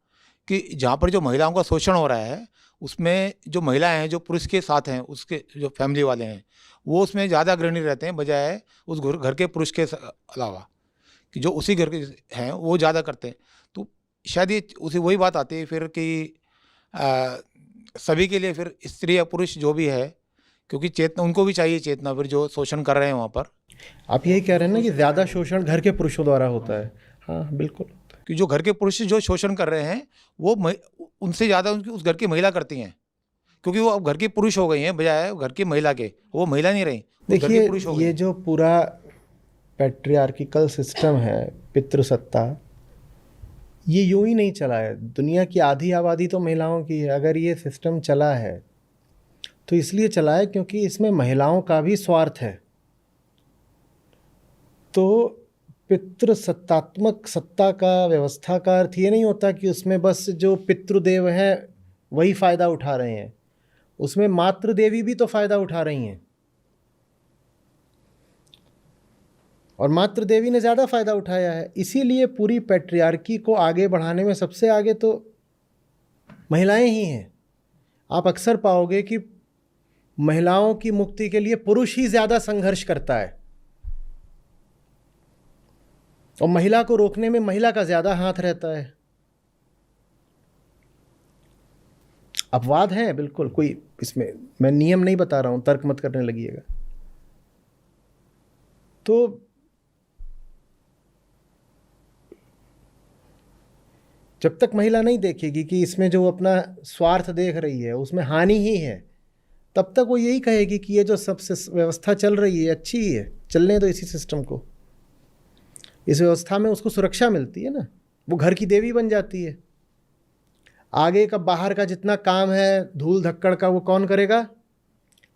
कि जहाँ पर जो महिलाओं का शोषण हो रहा है उसमें जो महिलाएं हैं जो पुरुष के साथ हैं, उसके जो फैमिली वाले हैं वो उसमें ज़्यादा अग्रणी रहते हैं बजाय उस घर के पुरुष के अलावा, कि जो उसी घर के हैं वो ज़्यादा करते हैं। तो शायद ये वही बात आती है फिर कि सभी के लिए फिर स्त्री या पुरुष जो भी है, क्योंकि चेतना उनको भी चाहिए, चेतना फिर जो शोषण कर रहे हैं वहाँ पर। आप यही कह रहे हैं ना कि ज़्यादा शोषण घर के पुरुषों द्वारा होता है। हाँ बिल्कुल, कि जो घर के पुरुष जो शोषण कर रहे हैं वो उनसे ज़्यादा उनकी उस घर की महिला करती हैं, क्योंकि वो अब घर के पुरुष हो गई हैं बजाय घर की महिला के। वो महिला नहीं रही, देखिए ये जो पूरा पैट्रियार्किकल सिस्टम है, पितृसत्ता, ये यूं ही नहीं चला है। दुनिया की आधी आबादी तो महिलाओं की है। अगर ये सिस्टम चला है तो इसलिए चला है क्योंकि इसमें महिलाओं का भी स्वार्थ है। तो पितृसत्तात्मक सत्ता का व्यवस्था का अर्थ ये नहीं होता कि उसमें बस जो पितृदेव हैं वही फ़ायदा उठा रहे हैं, उसमें मातृदेवी भी तो फ़ायदा उठा रही हैं, और मातृदेवी ने ज़्यादा फ़ायदा उठाया है। इसीलिए पूरी पैट्रियार्की को आगे बढ़ाने में सबसे आगे तो महिलाएं ही हैं। आप अक्सर पाओगे कि महिलाओं की मुक्ति के लिए पुरुष ही ज़्यादा संघर्ष करता है और महिला को रोकने में महिला का ज़्यादा हाथ रहता है। अपवाद है बिल्कुल, कोई इसमें मैं नियम नहीं बता रहा हूँ, तर्क मत करने लगिएगा। तो जब तक महिला नहीं देखेगी कि इसमें जो अपना स्वार्थ देख रही है उसमें हानि ही है, तब तक वो यही कहेगी कि ये जो सब व्यवस्था चल रही है अच्छी ही है, चलने दो इसी सिस्टम को। इस व्यवस्था में उसको सुरक्षा मिलती है ना, वो घर की देवी बन जाती है। आगे का बाहर का जितना काम है धूल धक्कड़ का वो कौन करेगा?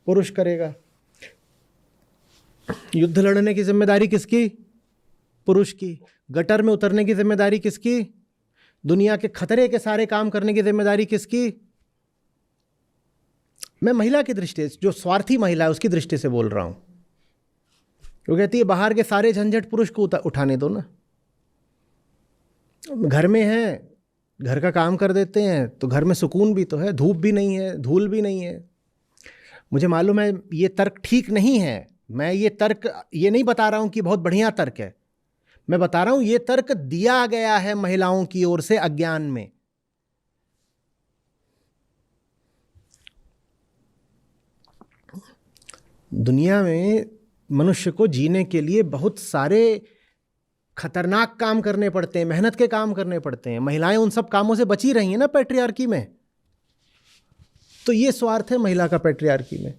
पुरुष करेगा। युद्ध लड़ने की जिम्मेदारी किसकी? पुरुष की। गटर में उतरने की जिम्मेदारी किसकी? दुनिया के खतरे के सारे काम करने की जिम्मेदारी किसकी? मैं महिला की दृष्टि से, जो स्वार्थी महिला है उसकी दृष्टि से बोल रहा हूं। वो कहती है बाहर के सारे झंझट पुरुष को उठाने दो ना। घर में है, घर का काम कर देते हैं तो घर में सुकून भी तो है, धूप भी नहीं है, धूल भी नहीं है। मुझे मालूम है ये तर्क ठीक नहीं है, मैं ये तर्क ये नहीं बता रहा हूं कि बहुत बढ़िया तर्क है, मैं बता रहा हूं ये तर्क दिया गया है महिलाओं की ओर से अज्ञान में। दुनिया में मनुष्य को जीने के लिए बहुत सारे खतरनाक काम करने पड़ते हैं, मेहनत के काम करने पड़ते हैं। महिलाएं उन सब कामों से बची रही हैं ना पैट्रियार्की में। तो ये स्वार्थ है महिला का पैट्रियार्की में।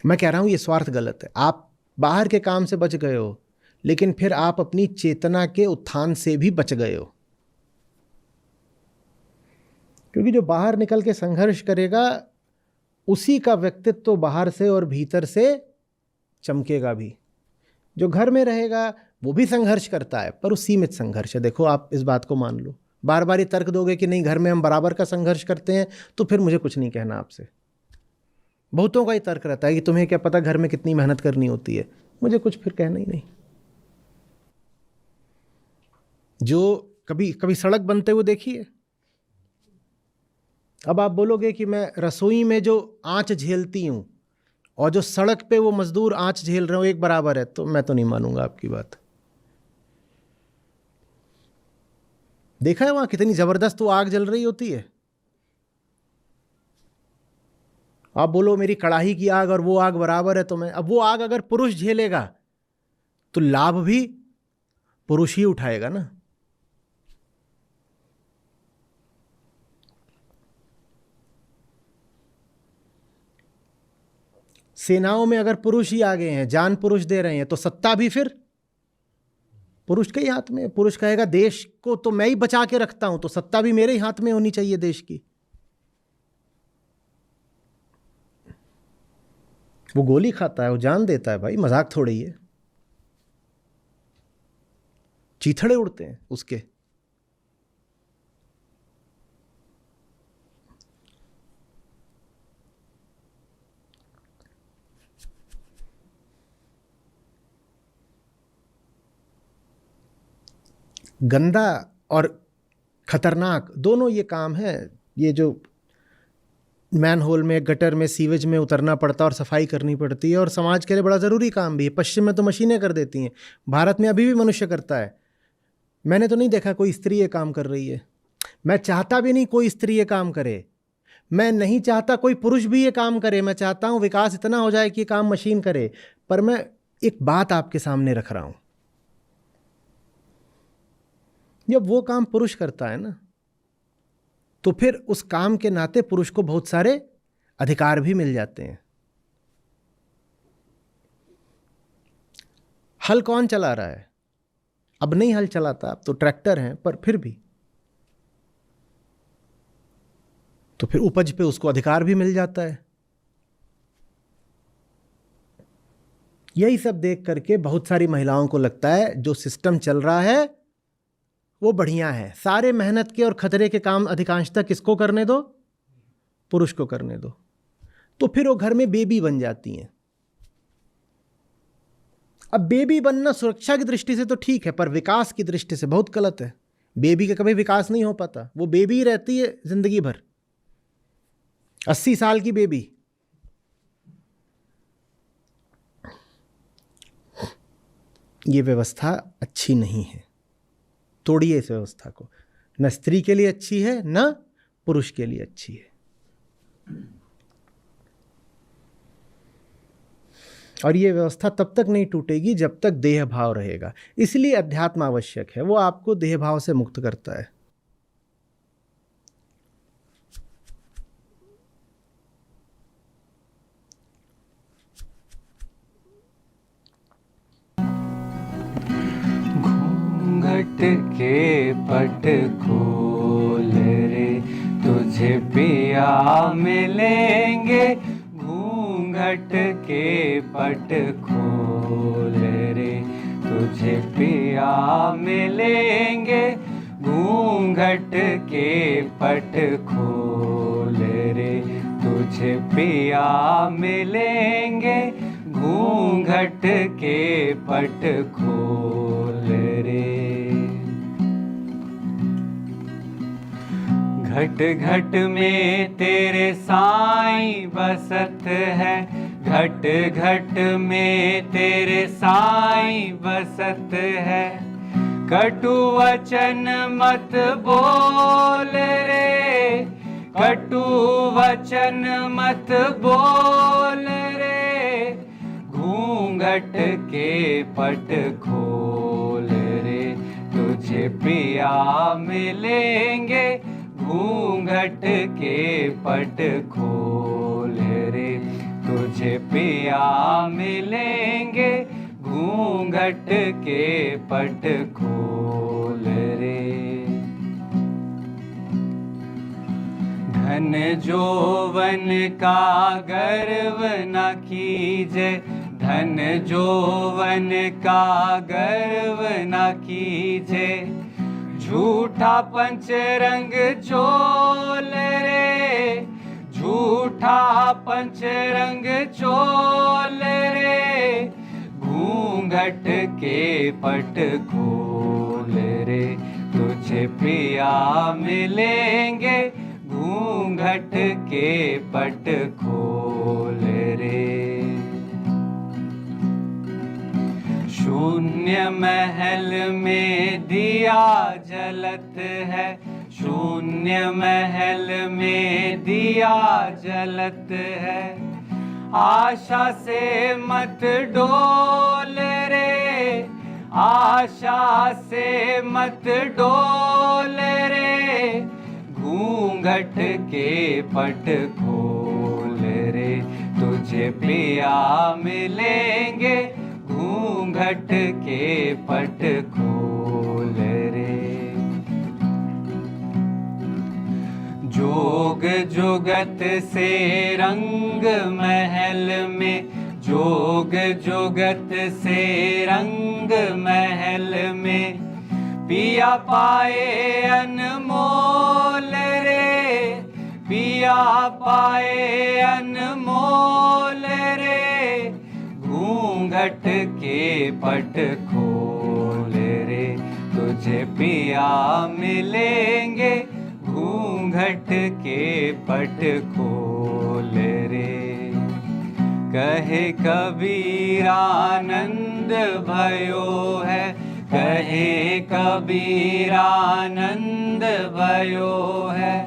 मैं कह रहा हूं ये स्वार्थ गलत है। आप बाहर के काम से बच गए हो, लेकिन फिर आप अपनी चेतना के उत्थान से भी बच गए हो। क्योंकि जो बाहर निकल के संघर्ष करेगा उसी का व्यक्तित्व तो बाहर से और भीतर से चमकेगा भी। जो घर में रहेगा वो भी संघर्ष करता है, पर वो सीमित संघर्ष है। देखो आप इस बात को मान लो, बार बार ये तर्क दोगे कि नहीं घर में हम बराबर का संघर्ष करते हैं, तो फिर मुझे कुछ नहीं कहना आपसे। बहुतों का ही तर्क रहता है कि तुम्हें क्या पता घर में कितनी मेहनत करनी होती है, मुझे कुछ फिर कहना ही नहीं। जो कभी कभी सड़क बनते हुए देखी है। अब आप बोलोगे कि मैं रसोई में जो आंच झेलती हूं और जो सड़क पे वो मजदूर आंच झेल रहे हो एक बराबर है, तो मैं तो नहीं मानूंगा आपकी बात। देखा है वहां कितनी जबरदस्त वो आग जल रही होती है। आप बोलो मेरी कड़ाही की आग और वो आग बराबर है, तो मैं अब वो आग अगर पुरुष झेलेगा तो लाभ भी पुरुष ही उठाएगा ना। सेनाओं में अगर पुरुष ही आगे हैं, जान पुरुष दे रहे हैं, तो सत्ता भी फिर पुरुष के ही हाथ में। पुरुष कहेगा देश को तो मैं ही बचा के रखता हूं, तो सत्ता भी मेरे ही हाथ में होनी चाहिए देश की। वो गोली खाता है, वो जान देता है भाई, मजाक थोड़ी है। चीथड़े उड़ते हैं उसके। गंदा और खतरनाक दोनों ये काम है। ये जो मैन होल में, गटर में, सीवेज में उतरना पड़ता है और सफाई करनी पड़ती है, और समाज के लिए बड़ा ज़रूरी काम भी है। पश्चिम में तो मशीनें कर देती हैं, भारत में अभी भी मनुष्य करता है। मैंने तो नहीं देखा कोई स्त्री ये काम कर रही है। मैं चाहता भी नहीं कोई स्त्री ये काम करे। मैं नहीं चाहता कोई पुरुष भी ये काम करे। मैं चाहता हूँ विकास इतना हो जाए कि ये काम मशीन करे। पर मैं एक बात आपके सामने रख रहा हूँ, जब वो काम पुरुष करता है ना, तो फिर उस काम के नाते पुरुष को बहुत सारे अधिकार भी मिल जाते हैं। हल कौन चला रहा है? अब नहीं हल चलाता, अब तो ट्रैक्टर हैं, पर फिर भी तो फिर उपज पे उसको अधिकार भी मिल जाता है। यही सब देख करके बहुत सारी महिलाओं को लगता है जो सिस्टम चल रहा है वो बढ़िया है। सारे मेहनत के और खतरे के काम अधिकांशतः किसको करने दो? पुरुष को करने दो। तो फिर वो घर में बेबी बन जाती हैं। अब बेबी बनना सुरक्षा की दृष्टि से तो ठीक है, पर विकास की दृष्टि से बहुत गलत है। बेबी का कभी विकास नहीं हो पाता, वो बेबी ही रहती है जिंदगी भर। 80 साल की बेबी। ये व्यवस्था अच्छी नहीं है, तोड़िए इस व्यवस्था को। न स्त्री के लिए अच्छी है, न पुरुष के लिए अच्छी है। और ये व्यवस्था तब तक नहीं टूटेगी जब तक देह भाव रहेगा। इसलिए अध्यात्म आवश्यक है, वो आपको देह भाव से मुक्त करता है। घट के पट खोल रे, तुझे पिया मिलेंगे, घूंघट के पट खोल रे, तुझे पिया मिलेंगे, घूंघट के पट खोल रे, तुझे पिया मिलेंगे, घूंघट के पट खोल रे। घट घट में तेरे साईं बसत है, घट घट में तेरे साईं बसत है, कटु वचन मत बोल रे, कटु वचन मत बोल रे, घूंघट के पट खोल रे, तुझे पिया मिलेंगे, घूंघट के पट खोल रे, तुझे पिया मिलेंगे, घूंघट के पट खोल रे। धन जोवन का गर्व न कीजे, धन जोवन का गर्व न कीजे, झूठा पंचरंग चोल रे, झूठा पंचरंग चोल रे, घूंघट के पट खोल रे, तुझे पिया मिलेंगे, घूंघट के पट खोल रे। शून्य महल में दिया जलत है, शून्य महल में दिया जलत है, आशा से मत डोल रे, आशा से मत डोल रे, घूंघट के पट खोल रे, तुझे पिया मिलेंगे, घूंघट के पट खोल रे। जोग जुगत से रंग महल में, जोग जुगत से रंग महल में, पिया पाए अनमोल रे, पिया पाए अनमोल रे, घूंघट के पट खोल रे, तुझे पिया मिलेंगे, घूंघट के पट खोल रे। कहे कबीर आनंद भयो है, कहे कबीर आनंद भयो है,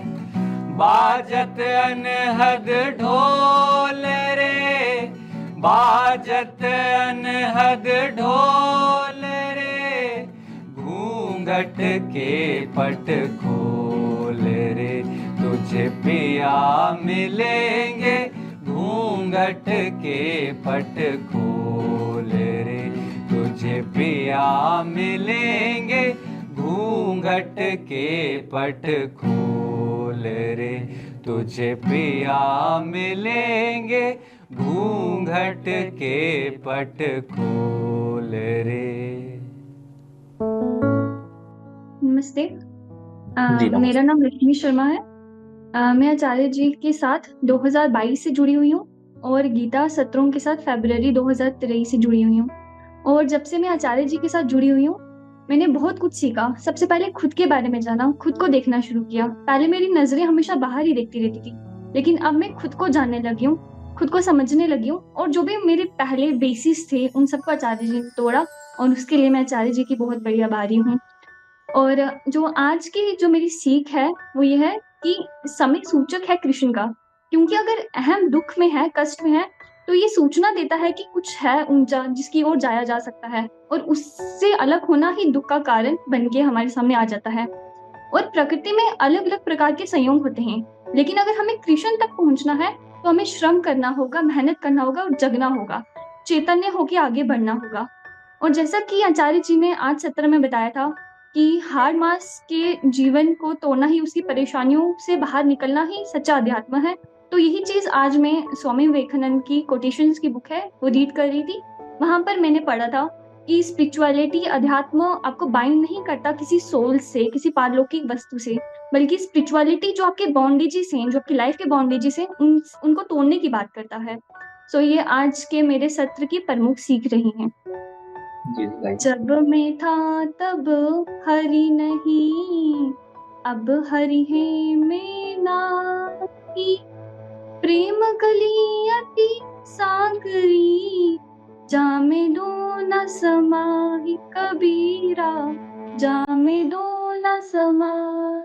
बाजत अनहद ढोल रे, बाजत अनहद ढोल रे, घूंघट के पट खोल रे, तुझे पिया मिलेंगे, घूंघट के पट खोल रे, तुझे पिया मिलेंगे, घूंघट के पट खोल रे, तुझे पिया मिलेंगे, घूंघट के पट खोल रे। नमस्ते, जी नमस्ते। मेरा नाम लक्ष्मी शर्मा है। मैं आचार्य जी के साथ 2022 से जुड़ी हुई हूँ और गीता सत्रों के साथ फरवरी 2023 से जुड़ी हुई हूँ। और जब से मैं आचार्य जी के साथ जुड़ी हुई हूँ, मैंने बहुत कुछ सीखा। सबसे पहले खुद के बारे में जाना, खुद को देखना शुरू किया। पहले मेरी नजरें हमेशा बाहर ही देखती रहती थी, लेकिन अब मैं खुद को जानने लगी हूँ, खुद को समझने लगी हूँ, और जो भी मेरे पहले बेसिस थे उन सबको आचार्य जी ने तोड़ा, और उसके लिए मैं आचार्य जी की बहुत बड़ी आभारी हूँ। और जो आज की जो मेरी सीख है वो ये है कि समय सूचक है कृष्ण का, क्योंकि अगर अहम दुख में है, कष्ट में है, तो ये सूचना देता है कि कुछ है ऊंचा जिसकी ओर जाया जा सकता है, और उससे अलग होना ही दुख का कारण बन के हमारे सामने आ जाता है। और प्रकृति में अलग अलग प्रकार के संयोग होते हैं, लेकिन अगर हमें कृष्ण तक पहुंचना है तो हमें श्रम करना होगा, मेहनत करना होगा और जगना होगा, चैतन्य होकर आगे बढ़ना होगा। और जैसा कि आचार्य जी ने आज सत्र में बताया था कि हाड़ मास के जीवन को तोड़ना ही, उसकी परेशानियों से बाहर निकलना ही सच्चा अध्यात्म है। तो यही चीज़ आज मैं स्वामी विवेकानंद की कोटेशंस की बुक है वो रीड कर रही थी। वहाँ पर मैंने पढ़ा था कि स्पिरिचुअलिटी, अध्यात्म आपको बाइंड नहीं करता किसी सोल से, किसी पारलौकिक वस्तु से, बल्कि स्पिरिचुअलिटी जो आपके बॉन्डेजेस हैं, जो आपकी लाइफ के बॉन्डेजेस हैं, उनको तोड़ने की बात करता है। सो ये आज के मेरे सत्र की प्रमुख सीख रही हैं। जब मैं था तब हरि नहीं, अब हरि है मैं नाही। प्रेम कली अति सागरी, जामे दो न समाहि कबीरा, जामे दो न समाहि।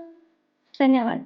धन्यवाद।